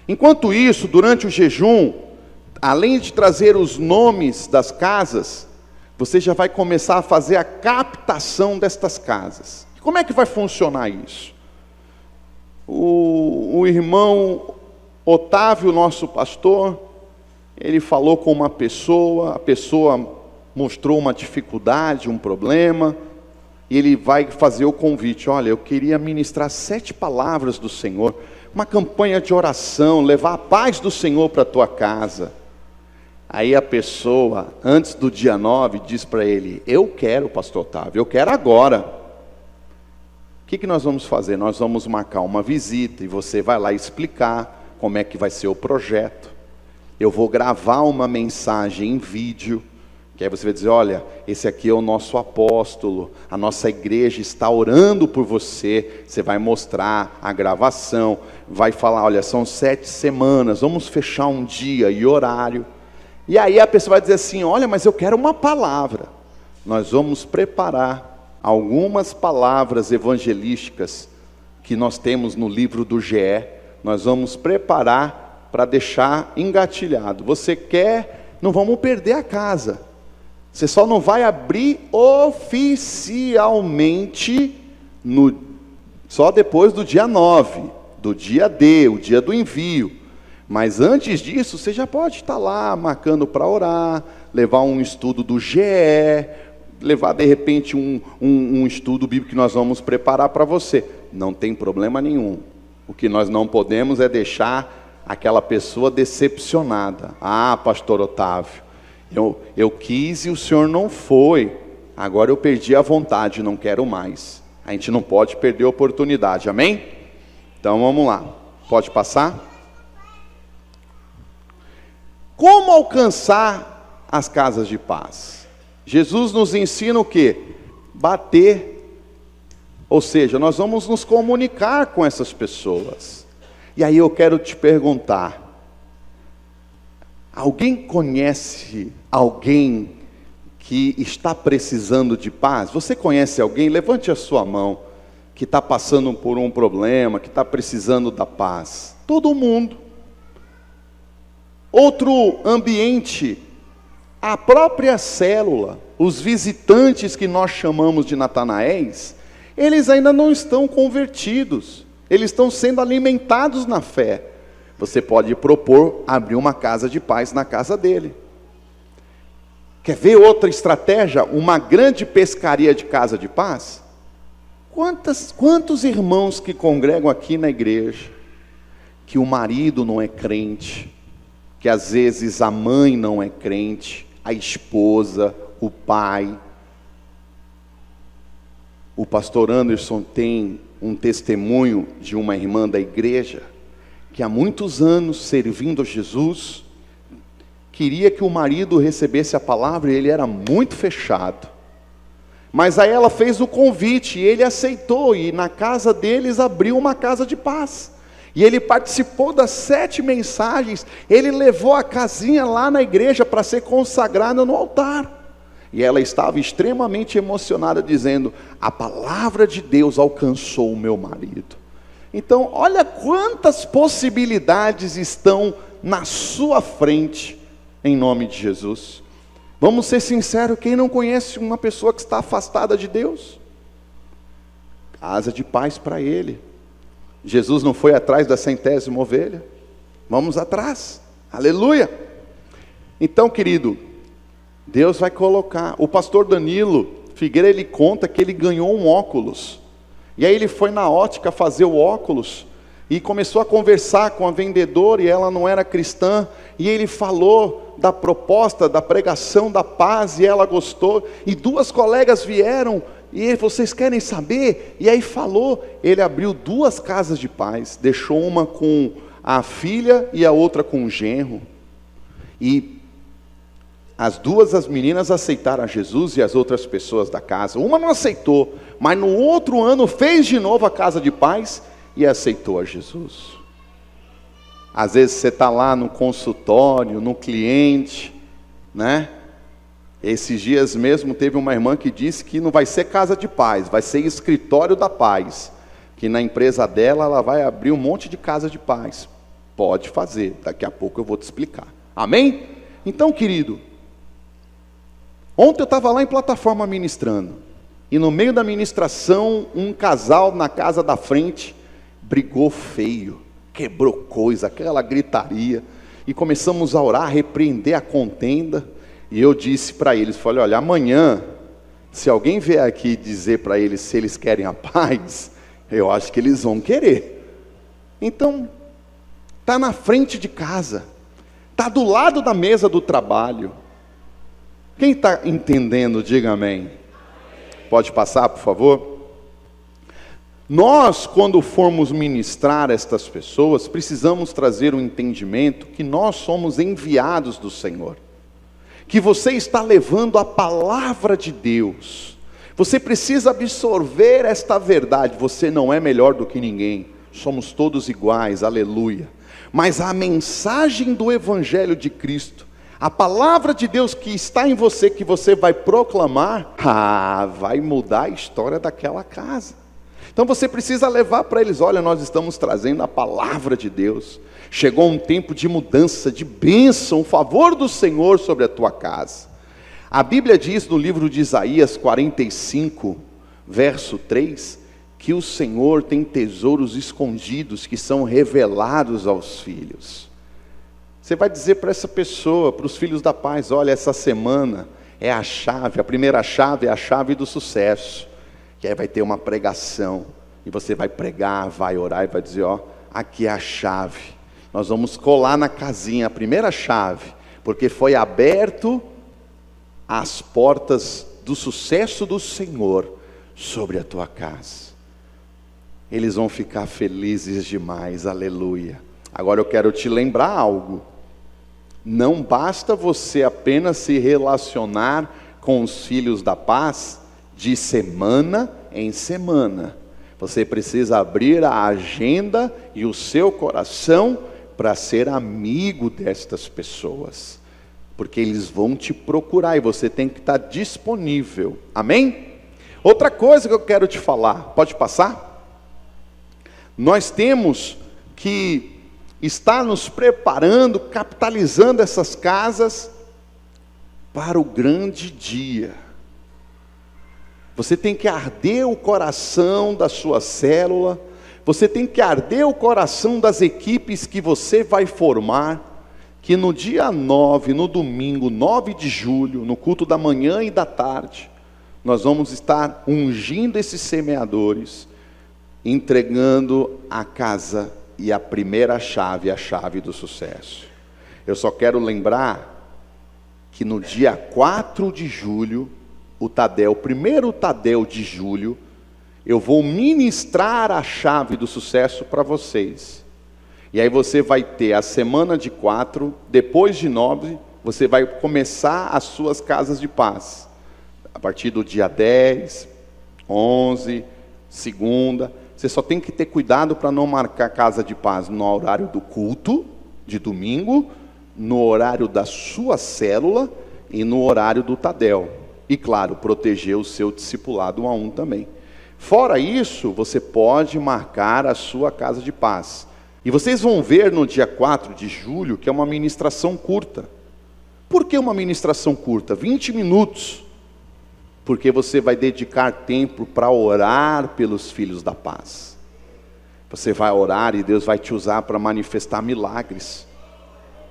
Enquanto isso, durante o jejum, além de trazer os nomes das casas, você já vai começar a fazer a captação destas casas. Como é que vai funcionar isso? O irmão Otávio, nosso pastor, ele falou com uma pessoa, a pessoa mostrou uma dificuldade, um problema, e ele vai fazer o convite: olha, eu queria ministrar 7 palavras do Senhor, uma campanha de oração, levar a paz do Senhor para a tua casa. Aí a pessoa, antes do dia 9, diz para ele: eu quero, pastor Otávio, eu quero agora. O que nós vamos fazer? Nós vamos marcar uma visita, e você vai lá explicar como é que vai ser o projeto. Eu vou gravar uma mensagem em vídeo, que aí você vai dizer: olha, esse aqui é o nosso apóstolo, a nossa igreja está orando por você. Você vai mostrar a gravação, vai falar: olha, são 7 semanas, vamos fechar um dia e horário. E aí a pessoa vai dizer assim: olha, mas eu quero uma palavra. Nós vamos preparar algumas palavras evangelísticas que nós temos no livro do GE. Nós vamos preparar para deixar engatilhado. Você quer? Não vamos perder a casa. Você só não vai abrir oficialmente só depois do dia 9, do dia D, o dia do envio. Mas antes disso, você já pode estar lá marcando para orar, levar um estudo do GE, levar de repente um estudo bíblico que nós vamos preparar para você. Não tem problema nenhum. O que nós não podemos é deixar aquela pessoa decepcionada. Ah, pastor Otávio, eu quis e o senhor não foi, agora eu perdi a vontade, não quero mais. A gente não pode perder a oportunidade, amém? Então vamos lá, pode passar? Como alcançar as casas de paz? Jesus nos ensina o quê? Bater. Ou seja, nós vamos nos comunicar com essas pessoas. E aí eu quero te perguntar: alguém conhece alguém que está precisando de paz? Você conhece alguém? Levante a sua mão, que está passando por um problema, que está precisando da paz. Todo mundo. Outro ambiente, a própria célula, os visitantes que nós chamamos de Natanaéis, eles ainda não estão convertidos, eles estão sendo alimentados na fé. Você pode propor abrir uma casa de paz na casa dele. Quer ver outra estratégia? Uma grande pescaria de casa de paz? Quantos irmãos que congregam aqui na igreja, que o marido não é crente, que às vezes a mãe não é crente, a esposa, o pai. O pastor Anderson tem um testemunho de uma irmã da igreja, que há muitos anos servindo a Jesus, queria que o marido recebesse a palavra e ele era muito fechado. Mas aí ela fez o convite e ele aceitou, e na casa deles abriu uma casa de paz. E ele participou das 7 mensagens, ele levou a casinha lá na igreja para ser consagrada no altar. E ela estava extremamente emocionada, dizendo: a palavra de Deus alcançou o meu marido. Então, olha quantas possibilidades estão na sua frente, em nome de Jesus. Vamos ser sinceros, quem não conhece uma pessoa que está afastada de Deus? Casa de paz para ele. Jesus não foi atrás da 100ª ovelha? Vamos atrás, aleluia! Então, querido, Deus vai colocar. O pastor Danilo Figueira, ele conta que ele ganhou um óculos, e aí ele foi na ótica fazer o óculos, e começou a conversar com a vendedora, e ela não era cristã, e ele falou da proposta, da pregação da paz, e ela gostou, e 2 colegas vieram, e ele: vocês querem saber? E aí falou, ele abriu 2 casas de paz, deixou uma com a filha e a outra com o genro, e as meninas aceitaram a Jesus e as outras pessoas da casa. Uma não aceitou, mas no outro ano fez de novo a casa de paz e aceitou a Jesus. Às vezes você está lá no consultório, no cliente, né? Esses dias mesmo teve uma irmã que disse que não vai ser casa de paz, vai ser escritório da paz, que na empresa dela ela vai abrir um monte de casa de paz. Pode fazer, daqui a pouco eu vou te explicar, amém? Então, querido, ontem eu estava lá em plataforma ministrando, e no meio da ministração, um casal na casa da frente brigou feio, quebrou coisa, aquela gritaria, e começamos a orar, a repreender a contenda. E eu disse para eles, falei: olha, amanhã Se alguém vier aqui dizer para eles se eles querem a paz, eu acho que eles vão querer. Então, está na frente de casa, está do lado da mesa do trabalho. Quem está entendendo, diga amém. Pode passar, por favor? Nós, quando formos ministrar estas pessoas, precisamos trazer um entendimento que nós somos enviados do Senhor. Que você está levando a palavra de Deus. Você precisa absorver esta verdade. Você não é melhor do que ninguém. Somos todos iguais, aleluia. Mas a mensagem do Evangelho de Cristo, a palavra de Deus que está em você, que você vai proclamar, vai mudar a história daquela casa. Então você precisa levar para eles, olha, nós estamos trazendo a palavra de Deus. Chegou um tempo de mudança, de bênção, o favor do Senhor sobre a tua casa. A Bíblia diz no livro de Isaías 45, verso 3, que o Senhor tem tesouros escondidos que são revelados aos filhos. Você vai dizer para essa pessoa, para os filhos da paz, olha, essa semana é a chave, a primeira chave é a chave do sucesso. Que aí vai ter uma pregação, e você vai pregar, vai orar e vai dizer, ó, aqui é a chave. Nós vamos colar na casinha a primeira chave, porque foi aberto as portas do sucesso do Senhor sobre a tua casa. Eles vão ficar felizes demais, aleluia. Agora eu quero te lembrar algo. Não basta você apenas se relacionar com os filhos da paz de semana em semana. Você precisa abrir a agenda e o seu coração para ser amigo destas pessoas, porque eles vão te procurar e você tem que estar disponível, amém? Outra coisa que eu quero te falar, pode passar? Nós temos que estar nos preparando, capitalizando essas casas para o grande dia. Você tem que arder o coração da sua célula, você tem que arder o coração das equipes que você vai formar, que no dia 9, no domingo, 9 de julho, no culto da manhã e da tarde, nós vamos estar ungindo esses semeadores, entregando a casa e a primeira chave, a chave do sucesso. Eu só quero lembrar que no dia 4 de julho, o Tadel, primeiro Tadel de julho, eu vou ministrar a chave do sucesso para vocês. E aí você vai ter a semana de 4, depois de 9, você vai começar as suas casas de paz. A partir do dia 10, 11, segunda. Você só tem que ter cuidado para não marcar casa de paz no horário do culto, de domingo, no horário da sua célula e no horário do Tadel. E claro, proteger o seu discipulado 1 a 1 também. Fora isso, você pode marcar a sua casa de paz. E vocês vão ver no dia 4 de julho que é uma ministração curta. Por que uma ministração curta? 20 minutos. Porque você vai dedicar tempo para orar pelos filhos da paz. Você vai orar e Deus vai te usar para manifestar milagres.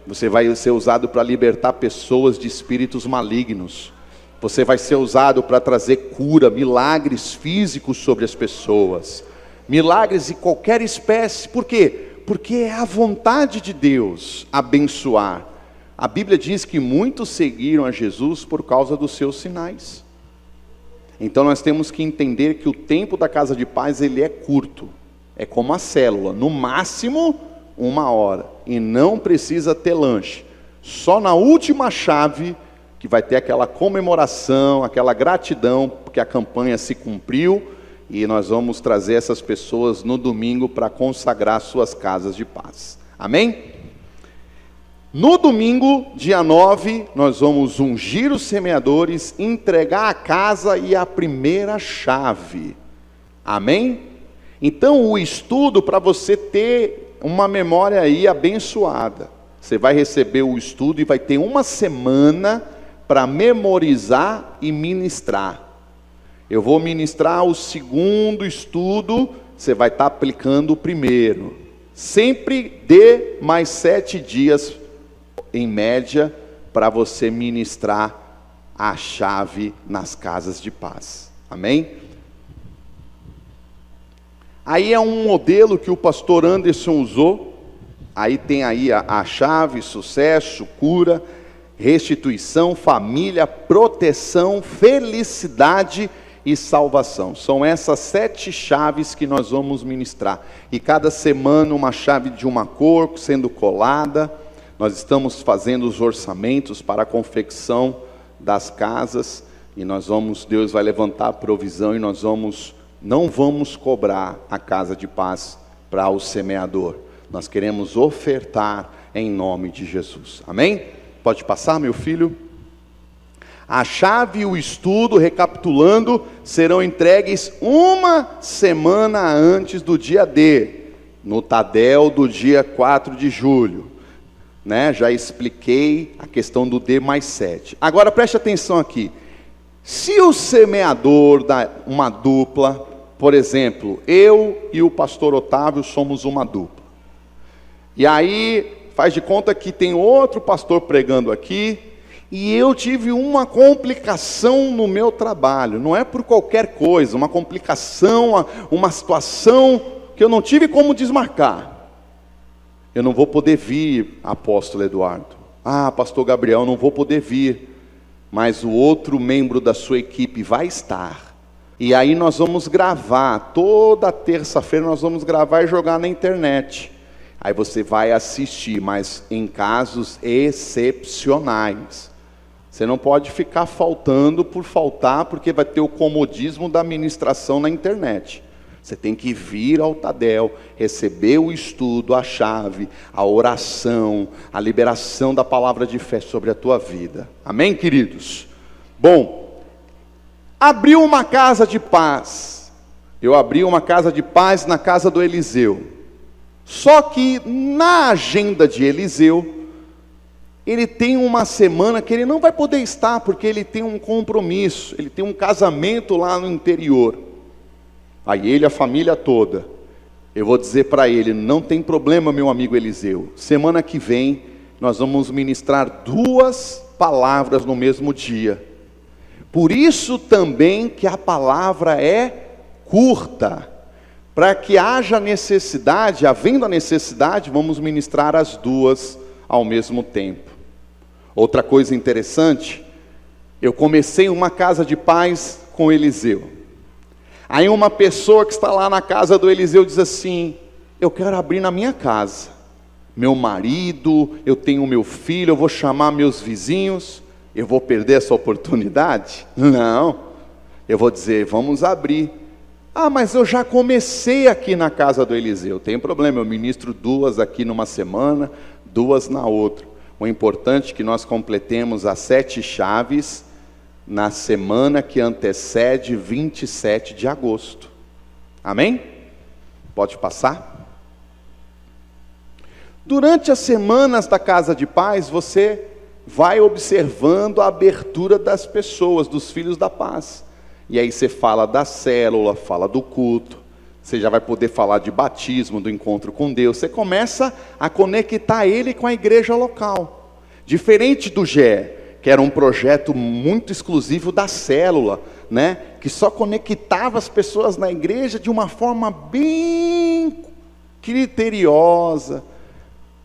Você vai ser usado para libertar pessoas de espíritos malignos. Você vai ser usado para trazer cura, milagres físicos sobre as pessoas. Milagres de qualquer espécie. Por quê? Porque é a vontade de Deus abençoar. A Bíblia diz que muitos seguiram a Jesus por causa dos seus sinais. Então nós temos que entender que o tempo da casa de paz ele é curto. É como a célula, no máximo 1 hora. E não precisa ter lanche. Só na última chave que vai ter aquela comemoração, aquela gratidão, porque a campanha se cumpriu, e nós vamos trazer essas pessoas no domingo para consagrar suas casas de paz. Amém? No domingo, dia 9, nós vamos ungir os semeadores, entregar a casa e a primeira chave. Amém? Então, o estudo para você ter uma memória aí abençoada. Você vai receber o estudo e vai ter uma semana para memorizar e ministrar. Eu vou ministrar o segundo estudo, você vai estar aplicando o primeiro. Sempre dê mais 7 dias, em média, para você ministrar a chave nas casas de paz. Amém? Aí é um modelo que o pastor Anderson usou. Aí tem aí a chave: sucesso, cura, restituição, família, proteção, felicidade e salvação. São essas 7 chaves que nós vamos ministrar. E cada semana uma chave de uma cor sendo colada. Nós estamos fazendo os orçamentos para a confecção das casas. E Deus vai levantar a provisão e não vamos cobrar a casa de paz para o semeador. Nós queremos ofertar em nome de Jesus. Amém? Pode passar, meu filho? A chave e o estudo, recapitulando, serão entregues uma semana antes do dia D, no Tadel do dia 4 de julho. Já expliquei a questão do D mais 7. Agora preste atenção aqui. Se o semeador dá uma dupla, por exemplo, eu e o pastor Otávio somos uma dupla. E aí, faz de conta que tem outro pastor pregando aqui, e eu tive uma complicação no meu trabalho. Não é por qualquer coisa, uma complicação, uma situação que eu não tive como desmarcar. Eu não vou poder vir, apóstolo Eduardo. Pastor Gabriel, não vou poder vir. Mas o outro membro da sua equipe vai estar. E aí nós vamos gravar, toda terça-feira nós vamos gravar e jogar na internet. Aí você vai assistir, mas em casos excepcionais. Você não pode ficar faltando por faltar, porque vai ter o comodismo da ministração na internet. Você tem que vir ao Tadel, receber o estudo, a chave, a oração, a liberação da palavra de fé sobre a tua vida. Amém, queridos? Bom, abriu uma casa de paz. Eu abri uma casa de paz na casa do Eliseu. Só que na agenda de Eliseu, ele tem uma semana que ele não vai poder estar, porque ele tem um compromisso, ele tem um casamento lá no interior. Aí ele, a família toda, eu vou dizer para ele: não tem problema, meu amigo Eliseu, semana que vem nós vamos ministrar 2 palavras no mesmo dia. Por isso também que a palavra é curta, para que haja necessidade, havendo a necessidade, vamos ministrar as 2 ao mesmo tempo. Outra coisa interessante, eu comecei uma casa de paz com Eliseu. Aí uma pessoa que está lá na casa do Eliseu diz assim: eu quero abrir na minha casa. Meu marido, eu tenho meu filho, eu vou chamar meus vizinhos. Eu vou perder essa oportunidade? Não. Eu vou dizer: vamos abrir. Mas eu já comecei aqui na casa do Eliseu. Tem problema, eu ministro 2 aqui numa semana, 2 na outra. O importante é que nós completemos as 7 chaves na semana que antecede 27 de agosto. Amém? Pode passar? Durante as semanas da casa de paz, você vai observando a abertura das pessoas, dos filhos da paz. E aí você fala da célula, fala do culto, você já vai poder falar de batismo, do encontro com Deus. Você começa a conectar ele com a igreja local. Diferente do GE, que era um projeto muito exclusivo da célula, que só conectava as pessoas na igreja de uma forma bem criteriosa.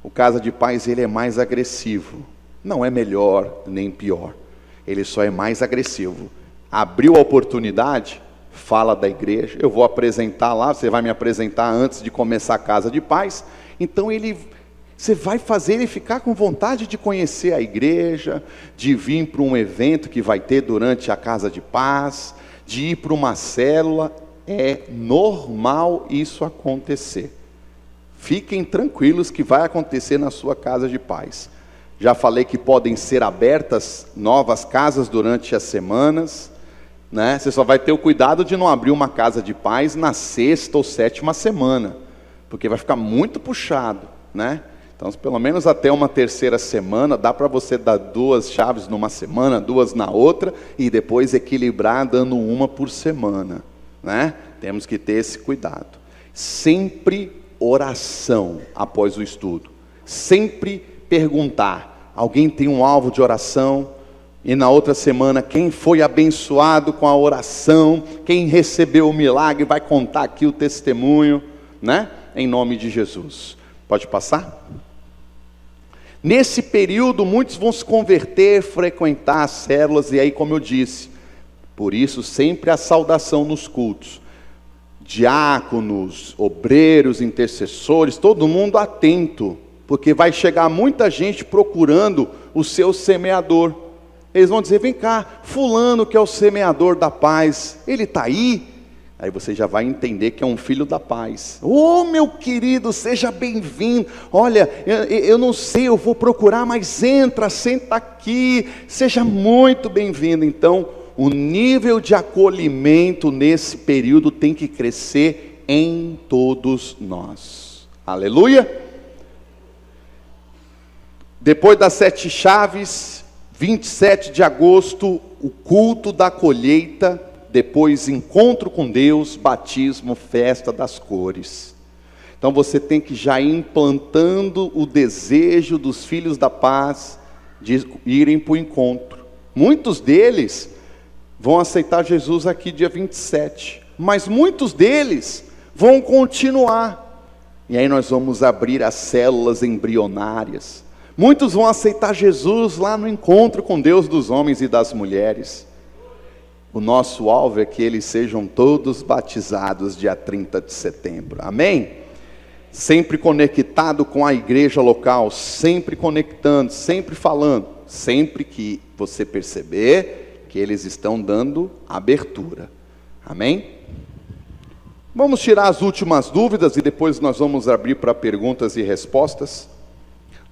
O Casa de Paz, ele é mais agressivo. Não é melhor nem pior. Ele só é mais agressivo. Abriu a oportunidade, fala da igreja. Eu vou apresentar lá, você vai me apresentar antes de começar a Casa de Paz. Então você vai fazer ele ficar com vontade de conhecer a igreja, de vir para um evento que vai ter durante a Casa de Paz, de ir para uma célula. É normal isso acontecer. Fiquem tranquilos que vai acontecer na sua Casa de Paz. Já falei que podem ser abertas novas casas durante as semanas, Você só vai ter o cuidado de não abrir uma Casa de Paz na 6ª ou 7ª semana, porque vai ficar muito puxado, Então, pelo menos até uma 3ª semana, dá para você dar 2 chaves numa semana, 2 na outra, e depois equilibrar dando uma por semana, Temos que ter esse cuidado. Sempre oração após o estudo. Sempre perguntar: alguém tem um alvo de oração? E na outra semana, quem foi abençoado com a oração, quem recebeu o milagre, vai contar aqui o testemunho, né? Em nome de Jesus. Pode passar? Nesse período, muitos vão se converter, frequentar as células, e aí, como eu disse, por isso sempre a saudação nos cultos. Diáconos, obreiros, intercessores, todo mundo atento, porque vai chegar muita gente procurando o seu semeador. Eles vão dizer, vem cá, fulano que é o semeador da paz, ele está aí? Aí você já vai entender que é um filho da paz. Oh, meu querido, seja bem-vindo. Olha, eu não sei, eu vou procurar, mas entra, senta aqui, seja muito bem-vindo. Então, o nível de acolhimento nesse período tem que crescer em todos nós. Aleluia! Depois das 7 chaves, 27 de agosto, o culto da colheita, depois encontro com Deus, batismo, festa das cores. Então você tem que já ir implantando o desejo dos filhos da paz de irem para o encontro. Muitos deles vão aceitar Jesus aqui dia 27, mas muitos deles vão continuar. E aí nós vamos abrir as células embrionárias. Muitos vão aceitar Jesus lá no encontro com Deus dos homens e das mulheres. O nosso alvo é que eles sejam todos batizados dia 30 de setembro. Amém? Sempre conectado com a igreja local, sempre conectando, sempre falando, sempre que você perceber que eles estão dando abertura. Amém? Vamos tirar as últimas dúvidas e depois nós vamos abrir para perguntas e respostas.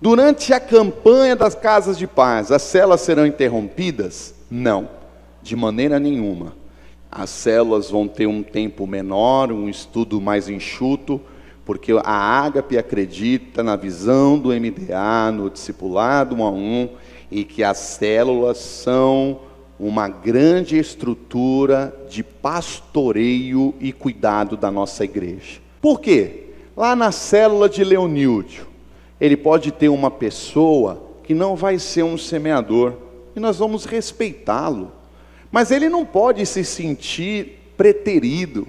Durante a campanha das casas de paz, as células serão interrompidas? Não, de maneira nenhuma. As células vão ter um tempo menor, um estudo mais enxuto, porque a Ágape acredita na visão do MDA, no discipulado 1 a 1, e que as células são uma grande estrutura de pastoreio e cuidado da nossa igreja. Por quê? Lá na célula de Leonídio, ele pode ter uma pessoa que não vai ser um semeador, e nós vamos respeitá-lo, mas ele não pode se sentir preterido,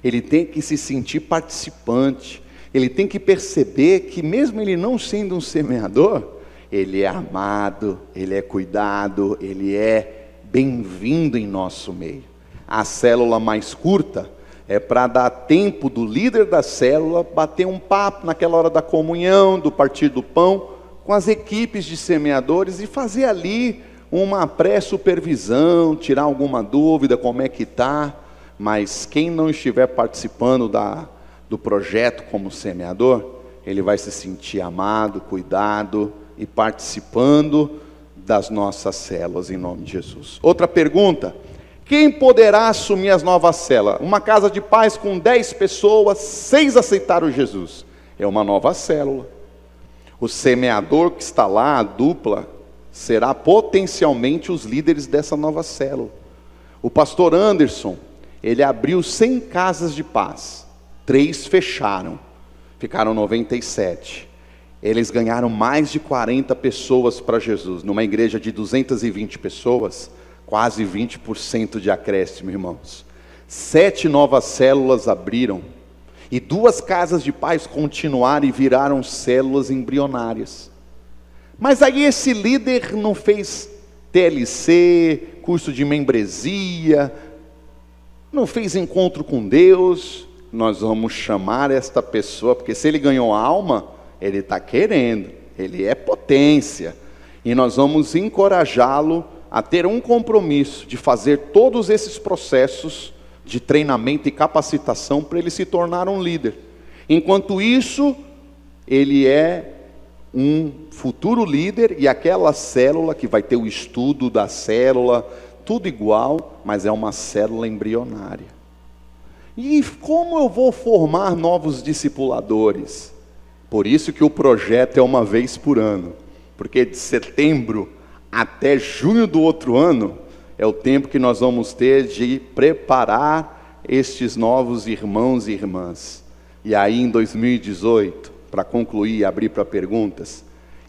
ele tem que se sentir participante, ele tem que perceber que mesmo ele não sendo um semeador, ele é amado, ele é cuidado, ele é bem-vindo em nosso meio. A célula mais curta é para dar tempo do líder da célula bater um papo naquela hora da comunhão, do partir do pão, com as equipes de semeadores e fazer ali uma pré-supervisão, tirar alguma dúvida, como é que está. Mas quem não estiver participando do projeto como semeador, ele vai se sentir amado, cuidado e participando das nossas células em nome de Jesus. Outra pergunta: quem poderá assumir as novas células? Uma casa de paz com 10 pessoas, 6 aceitaram Jesus. É uma nova célula. O semeador que está lá, a dupla, será potencialmente os líderes dessa nova célula. O pastor Anderson, ele abriu 100 casas de paz. 3 fecharam. Ficaram 97. Eles ganharam mais de 40 pessoas para Jesus. Numa igreja de 220 pessoas, quase 20% de acréscimo, irmãos. 7 novas células abriram. E 2 casas de paz continuaram e viraram células embrionárias. Mas aí esse líder não fez TLC, curso de membresia, não fez encontro com Deus. Nós vamos chamar esta pessoa, porque se ele ganhou alma, ele está querendo, ele é potência. E nós vamos encorajá-lo a ter um compromisso de fazer todos esses processos de treinamento e capacitação para ele se tornar um líder. Enquanto isso, ele é um futuro líder e aquela célula que vai ter o estudo da célula, tudo igual, mas é uma célula embrionária. E como eu vou formar novos discipuladores? Por isso que o projeto é uma vez por ano, porque de setembro até junho do outro ano, é o tempo que nós vamos ter de preparar estes novos irmãos e irmãs. E aí em 2018, para concluir e abrir para perguntas,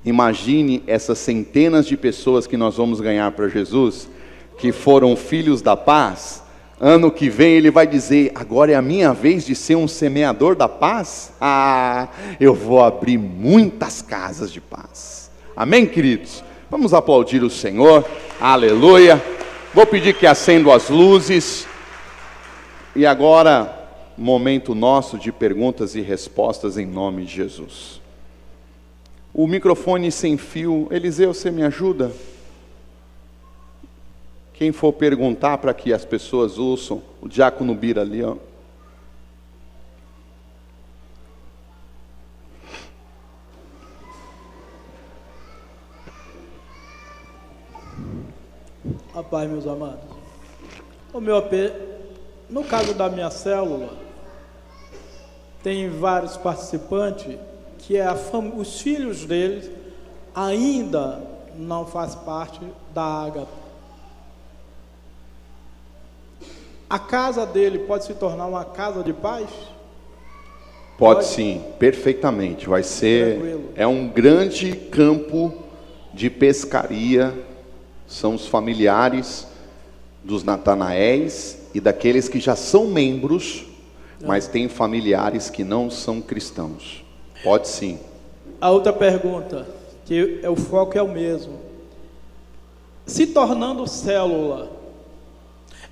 Imagine essas centenas de pessoas que nós vamos ganhar para Jesus, que foram filhos da paz. Ano que vem ele vai dizer: agora é a minha vez de ser um semeador da paz? Ah, eu vou abrir muitas casas de paz. Amém, queridos? Vamos aplaudir o Senhor. Aleluia. Vou pedir que acendam as luzes. E agora, momento nosso de perguntas e respostas em nome de Jesus. O microfone sem fio, Eliseu, você me ajuda? Quem for perguntar para que as pessoas ouçam, o diácono Bira ali, ó. Rapaz, meus amados, no caso da minha célula, tem vários participantes que os filhos deles ainda não fazem parte da Ágape. A casa dele pode se tornar uma casa de paz? Pode sim, perfeitamente. Vai ser, tranquilo. É um grande campo de pescaria. São os familiares dos Natanaéis e daqueles que já são membros, mas têm familiares que não são cristãos. Pode sim. A outra pergunta, que o foco é o mesmo. Se tornando célula,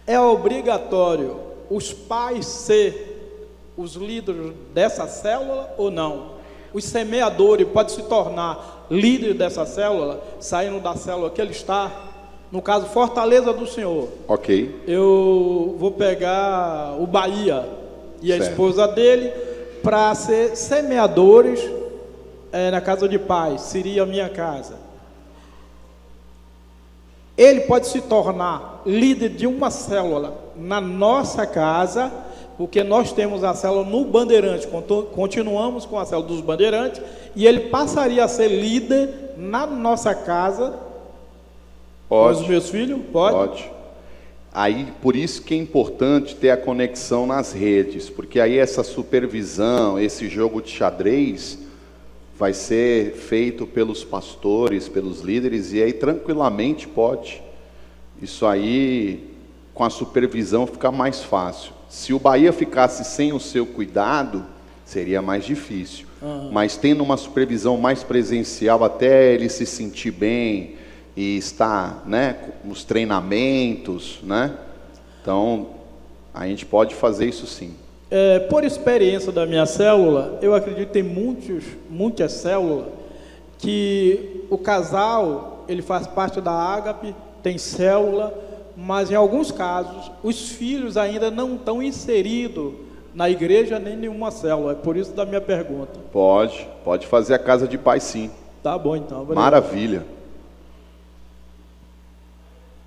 é obrigatório os pais ser os líderes dessa célula ou não? Os semeadores podem se tornar líderes dessa célula, saindo da célula que ele está? No caso, Fortaleza do Senhor. Ok. Eu vou pegar o Bahia e a esposa dele para ser semeadores na casa de paz, seria a minha casa. Ele pode se tornar líder de uma célula na nossa casa, porque nós temos a célula no Bandeirante, continuamos com a célula dos Bandeirantes, e ele passaria a ser líder na nossa casa. Pode. Com os meus filhos? Pode? Pode. Aí, por isso que é importante ter a conexão nas redes, porque aí essa supervisão, esse jogo de xadrez, vai ser feito pelos pastores, pelos líderes, e aí tranquilamente pode. Isso aí, com a supervisão, fica mais fácil. Se o Bahia ficasse sem o seu cuidado, seria mais difícil. Mas tendo uma supervisão mais presencial, até ele se sentir bem e estar, né, nos treinamentos, né? Então, a gente pode fazer isso sim. Por experiência da minha célula, eu acredito que tem muitas células que o casal, ele faz parte da Ágape, tem célula, mas em alguns casos, os filhos ainda não estão inseridos na igreja nem em nenhuma célula. É por isso da minha pergunta. Pode fazer a casa de paz sim. Tá bom então. Obrigado. Maravilha.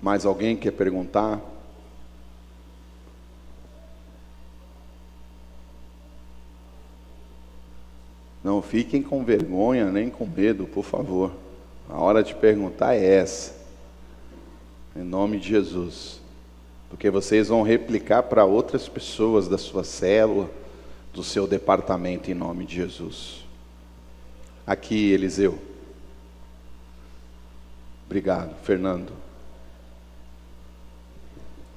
Mais alguém quer perguntar? Não fiquem com vergonha nem com medo, por favor. A hora de perguntar é essa. Em nome de Jesus. Porque vocês vão replicar para outras pessoas da sua célula, do seu departamento, em nome de Jesus. Aqui, Eliseu. Obrigado, Fernando.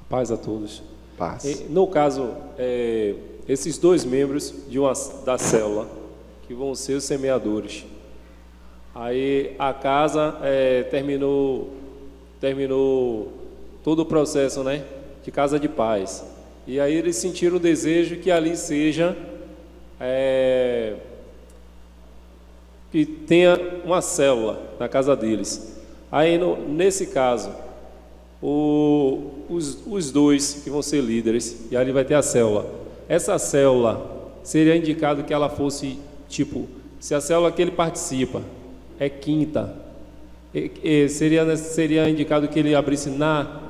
Paz a todos. Paz. No caso, esses dois membros da célula, que vão ser os semeadores. Aí a casa terminou todo o processo, né, de casa de paz. E aí eles sentiram o desejo que ali seja, que tenha uma célula na casa deles. Aí nesse caso, os dois que vão ser líderes, e ali vai ter a célula. Essa célula seria indicado que ela fosse, tipo, se a célula que ele participa é quinta, seria indicado que ele abrisse na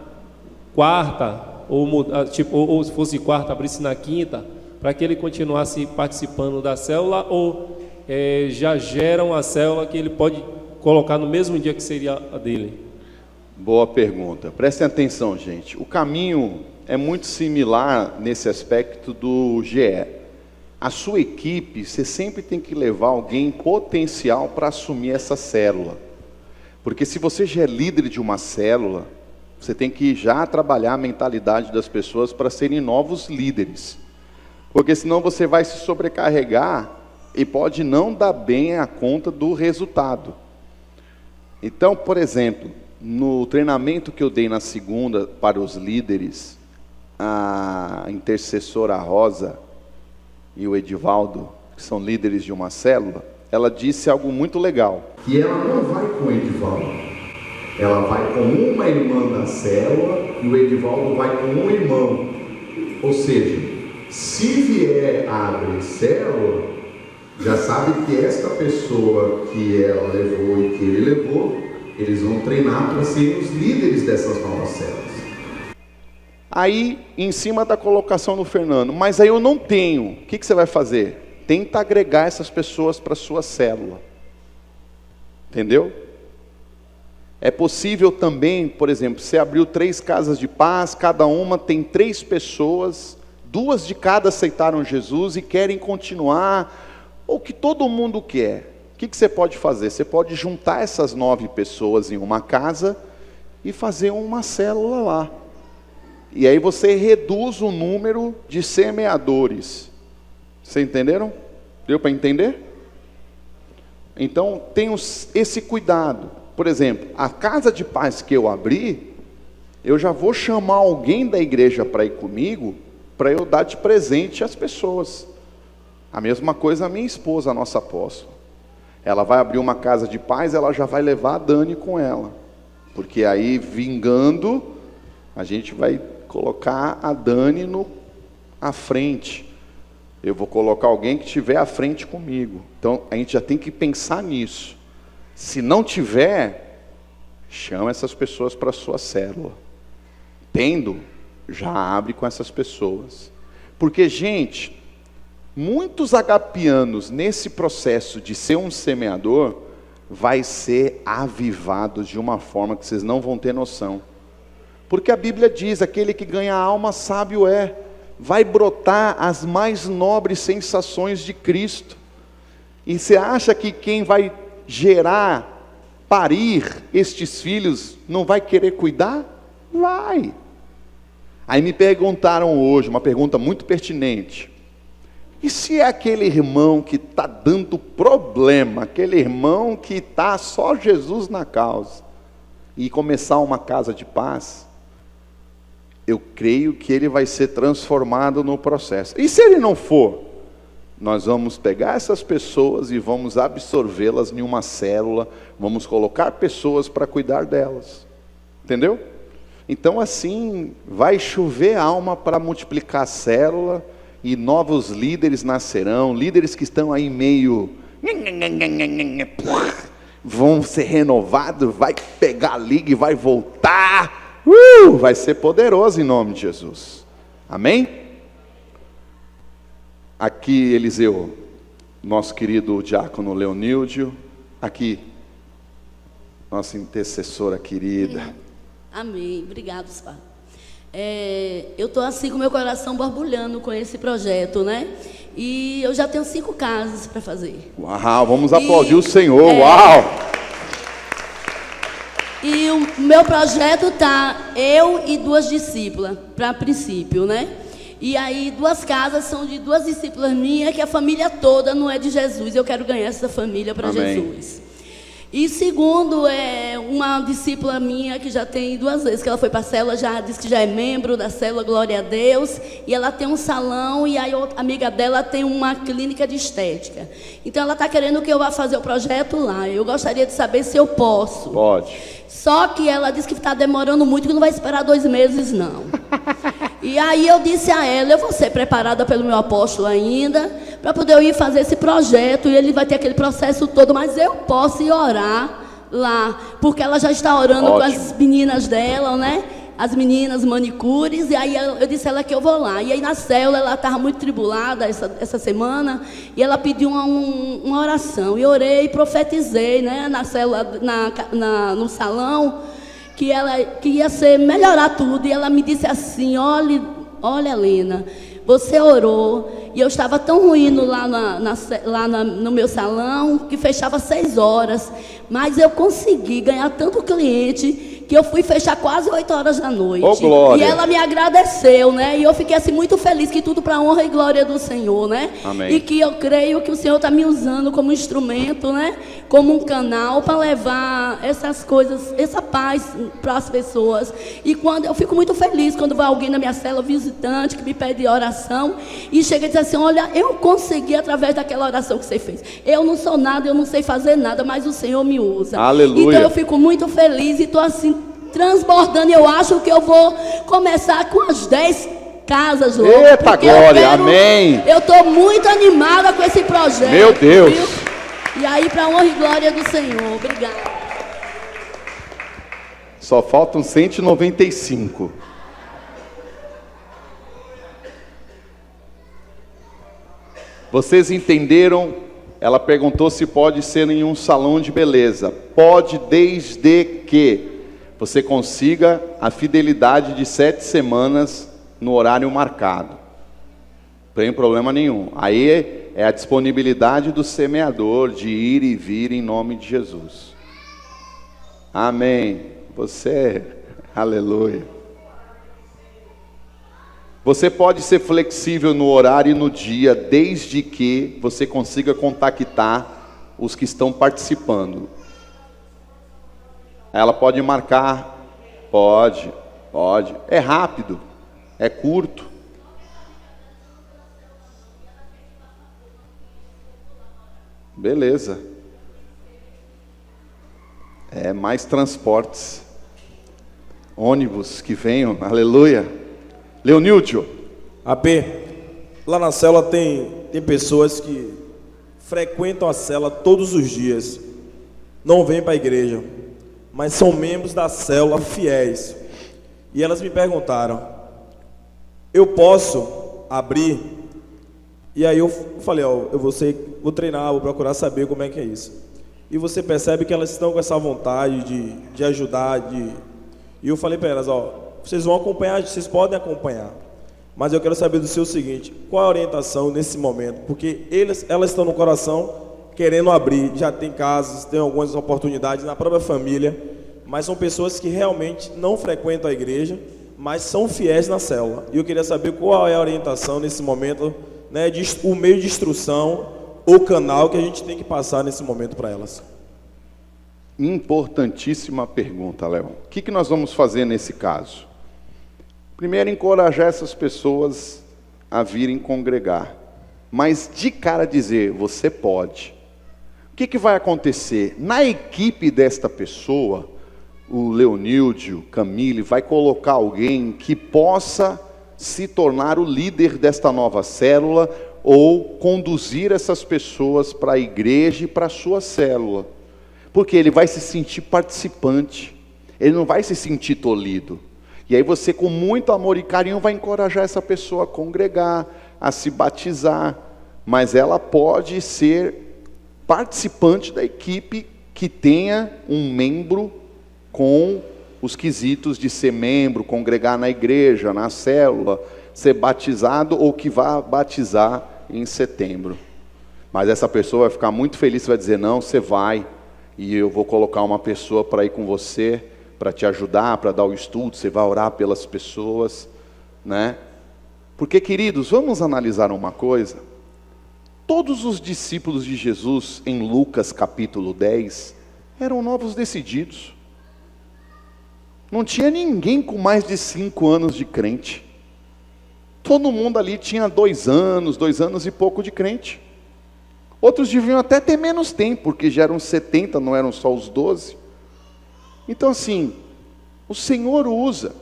quarta, ou se fosse quarta, abrisse na quinta, para que ele continuasse participando da célula, ou já geram a célula que ele pode colocar no mesmo dia que seria a dele? Boa pergunta. Prestem atenção, gente. O caminho é muito similar nesse aspecto do GE. a sua equipe, você sempre tem que levar alguém potencial para assumir essa célula. Porque se você já é líder de uma célula, você tem que já trabalhar a mentalidade das pessoas para serem novos líderes. Porque senão você vai se sobrecarregar e pode não dar bem a conta do resultado. Então, por exemplo, no treinamento que eu dei na segunda para os líderes, a intercessora Rosa e o Edivaldo, que são líderes de uma célula, ela disse algo muito legal. Que ela não vai com o Edivaldo, ela vai com uma irmã da célula e o Edivaldo vai com um irmão. Ou seja, se vier a abrir célula, já sabe que esta pessoa que ela levou e que ele levou, eles vão treinar para serem os líderes dessas novas células. Aí, em cima da colocação do Fernando, mas aí eu não tenho, o que você vai fazer? Tenta agregar essas pessoas para a sua célula. Entendeu? É possível também, por exemplo, você abriu 3 casas de paz, cada uma tem 3 pessoas, 2 de cada aceitaram Jesus e querem continuar, ou que todo mundo quer. O que você pode fazer? Você pode juntar essas 9 pessoas em uma casa e fazer uma célula lá. E aí você reduz o número de semeadores. Vocês entenderam? Deu para entender? Então, tenha esse cuidado. Por exemplo, a casa de paz que eu abri, eu já vou chamar alguém da igreja para ir comigo, para eu dar de presente às pessoas. A mesma coisa a minha esposa, a nossa apóstola. Ela vai abrir uma casa de paz, ela já vai levar a Dani com ela. Porque aí, vingando, a gente vai colocar a Dani à frente. Eu vou colocar alguém que estiver à frente comigo. Então, a gente já tem que pensar nisso. Se não tiver, chama essas pessoas para a sua célula. Tendo, já abre com essas pessoas. Porque, gente, muitos agapianos, nesse processo de ser um semeador, vai ser avivados de uma forma que vocês não vão ter noção. Porque a Bíblia diz, aquele que ganha a alma sábio é. Vai brotar as mais nobres sensações de Cristo. E você acha que quem vai gerar, parir estes filhos, não vai querer cuidar? Vai. Aí me perguntaram hoje, uma pergunta muito pertinente. E se é aquele irmão que está dando problema, aquele irmão que está só Jesus na causa, e começar uma casa de paz? Eu creio que ele vai ser transformado no processo. E se ele não for? Nós vamos pegar essas pessoas e vamos absorvê-las em uma célula, vamos colocar pessoas para cuidar delas. Entendeu? Então assim, vai chover alma para multiplicar a célula, e novos líderes nascerão, líderes que estão aí meio... vão ser renovados, vai pegar a liga e vai voltar... vai ser poderoso em nome de Jesus. Amém? Aqui Eliseu, nosso querido diácono Leoníldio. Aqui, nossa intercessora querida. Amém, obrigado, Sá. Eu estou assim com meu coração borbulhando com esse projeto, né? E eu já tenho 5 casas para fazer. Uau, vamos aplaudir o Senhor, uau! E o meu projeto tá eu e 2 discípulas, para princípio, né? E aí 2 casas são de 2 discípulas minhas, que a família toda não é de Jesus. Eu quero ganhar essa família para Jesus. E segundo, uma discípula minha que já tem 2 vezes que ela foi para a célula, já disse que já é membro da célula, glória a Deus, e ela tem um salão, e aí outra amiga dela tem uma clínica de estética. Então ela está querendo que eu vá fazer o projeto lá. Eu gostaria de saber se eu posso. Pode. Só que ela disse que está demorando muito, que não vai esperar 2 meses, não. E aí eu disse a ela, eu vou ser preparada pelo meu apóstolo ainda, para poder eu ir fazer esse projeto, e ele vai ter aquele processo todo, mas eu posso ir orar lá, porque ela já está orando com as meninas dela, né? As meninas manicures, e aí eu disse a ela que eu vou lá. E aí na célula ela estava muito tribulada essa semana, e ela pediu uma oração, e orei e profetizei, né? Na célula, no salão, que ia melhorar tudo, e ela me disse assim, olha Helena, você orou, E eu estava tão ruim no meu salão que fechava 6 horas. Mas eu consegui ganhar tanto cliente que eu fui fechar quase 8 horas da noite. Ô, glória. E ela me agradeceu, né? E eu fiquei assim muito feliz, que tudo para a honra e glória do Senhor, né? Amém. E que eu creio que o Senhor está me usando como instrumento, né? Como um canal para levar essas coisas, essa paz para as pessoas. E quando eu fico muito feliz quando vai alguém na minha cela, visitante, que me pede oração e chega e diz assim: olha, eu consegui através daquela oração que você fez. Eu não sou nada, eu não sei fazer nada, mas o Senhor me usa. Aleluia. Então eu fico muito feliz e estou assim transbordando. Eu acho que eu vou começar com as 10 casas logo. Eita porque eu glória, amém. Eu estou muito animada com esse projeto. Meu Deus. Viu? E aí, para a honra e glória do Senhor. Obrigada. Só faltam 195. Vocês entenderam? Ela perguntou se pode ser em um salão de beleza. Pode, desde que você consiga a fidelidade de 7 semanas no horário marcado. Não tem problema nenhum. Aí é a disponibilidade do semeador de ir e vir em nome de Jesus. Amém. Você, aleluia. Você pode ser flexível no horário e no dia, desde que você consiga contactar os que estão participando. Ela pode marcar, pode. É rápido, é curto. Beleza. É mais transportes, ônibus que venham, aleluia. Leoníldio. AP, lá na célula tem pessoas que frequentam a célula todos os dias, não vêm para a igreja, mas são membros da célula fiéis. E elas me perguntaram: eu posso abrir? E aí eu falei: ó, vou treinar, vou procurar saber como é que é isso. E você percebe que elas estão com essa vontade de ajudar, E eu falei para elas: ó, vocês vão acompanhar, vocês podem acompanhar, mas eu quero saber do seu seguinte: qual a orientação nesse momento? Porque elas estão no coração querendo abrir, já tem casos, tem algumas oportunidades na própria família, mas são pessoas que realmente não frequentam a igreja, mas são fiéis na célula. E eu queria saber qual é a orientação nesse momento, né, o meio de instrução, o canal que a gente tem que passar nesse momento para elas. Importantíssima pergunta, Léo. O que nós vamos fazer nesse caso? Primeiro, encorajar essas pessoas a virem congregar, mas de cara dizer: você pode. O que vai acontecer? Na equipe desta pessoa, o Leoníldio, Camille, vai colocar alguém que possa se tornar o líder desta nova célula ou conduzir essas pessoas para a igreja e para a sua célula, porque ele vai se sentir participante, ele não vai se sentir tolhido. E aí você, com muito amor e carinho, vai encorajar essa pessoa a congregar, a se batizar, mas ela pode ser participante da equipe que tenha um membro com os quesitos de ser membro, congregar na igreja, na célula, ser batizado ou que vá batizar em setembro. Mas essa pessoa vai ficar muito feliz, vai dizer: não, você vai, e eu vou colocar uma pessoa para ir com você, para te ajudar, para dar o estudo, você vai orar pelas pessoas, né? Porque, queridos, vamos analisar uma coisa. Todos os discípulos de Jesus, em Lucas capítulo 10, eram novos decididos. Não tinha ninguém com mais de 5 anos de crente. Todo mundo ali tinha 2 anos e pouco de crente. Outros deviam até ter menos tempo, porque já eram 70, não eram só os 12. Então assim, o Senhor usa.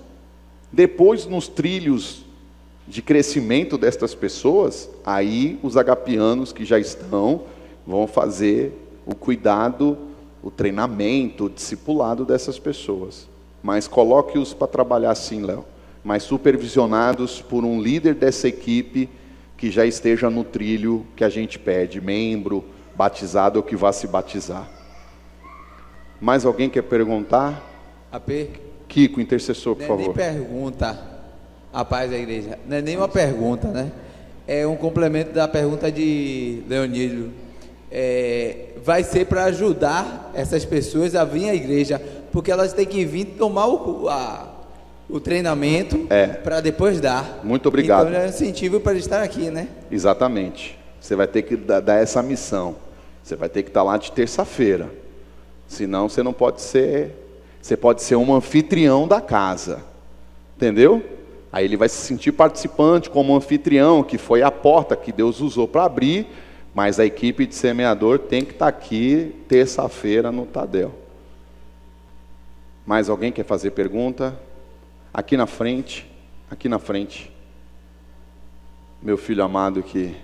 Depois, nos trilhos de crescimento destas pessoas, aí os agapianos que já estão, vão fazer o cuidado, o treinamento, o discipulado dessas pessoas. Mas coloque-os para trabalhar assim, Léo, mas supervisionados por um líder dessa equipe que já esteja no trilho que a gente pede, membro, batizado ou que vá se batizar. Mais alguém quer perguntar? AP? Kiko, intercessor, por Não é favor. nem pergunta, a paz da igreja, não é nem uma pergunta, né? É um complemento da pergunta de Leonídio. Vai ser para ajudar essas pessoas a vir à igreja, porque elas têm que vir tomar o treinamento para depois dar. Muito obrigado. Então é um incentivo para estar aqui, né? Exatamente. Você vai ter que dar essa missão. Você vai ter que estar lá de terça-feira. Senão você não pode ser... Você pode ser um anfitrião da casa. Entendeu? Aí ele vai se sentir participante como anfitrião, que foi a porta que Deus usou para abrir, mas a equipe de semeador tem que estar aqui terça-feira no Tadel. Mais alguém quer fazer pergunta? Aqui na frente, aqui na frente. Meu filho amado que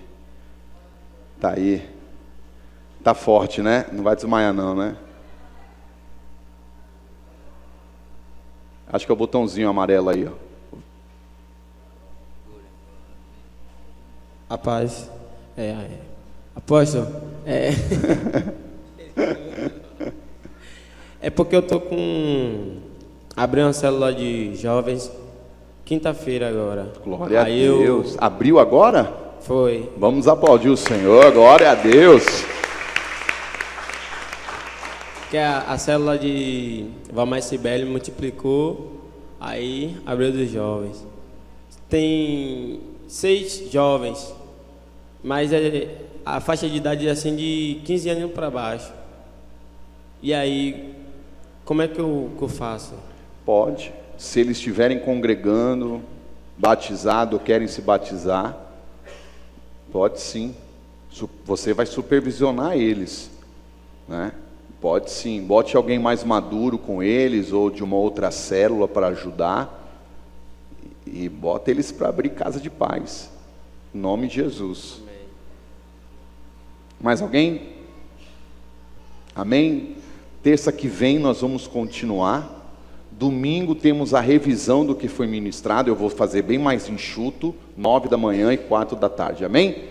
está aí. Está forte, né? Não vai desmaiar não, né? Acho que é o botãozinho amarelo aí, ó. Rapaz, apóstolo, é porque eu tô abri uma célula de jovens quinta-feira agora. Glória a Deus. Abriu agora? Foi. Vamos aplaudir o Senhor, glória a Deus. Que a célula de Valmar Sibeli multiplicou, aí abriu dos jovens. Tem 6 jovens, mas a faixa de idade é assim de 15 anos para baixo. E aí, como é que eu faço? Pode, se eles estiverem congregando, batizado, querem se batizar, pode sim. Você vai supervisionar eles, né? Pode sim, bote alguém mais maduro com eles, ou de uma outra célula para ajudar, e bota eles para abrir casa de paz, em nome de Jesus. Amém. Mais alguém? Amém? Terça que vem nós vamos continuar, domingo temos a revisão do que foi ministrado, eu vou fazer bem mais enxuto, 9 da manhã e 4 da tarde, amém?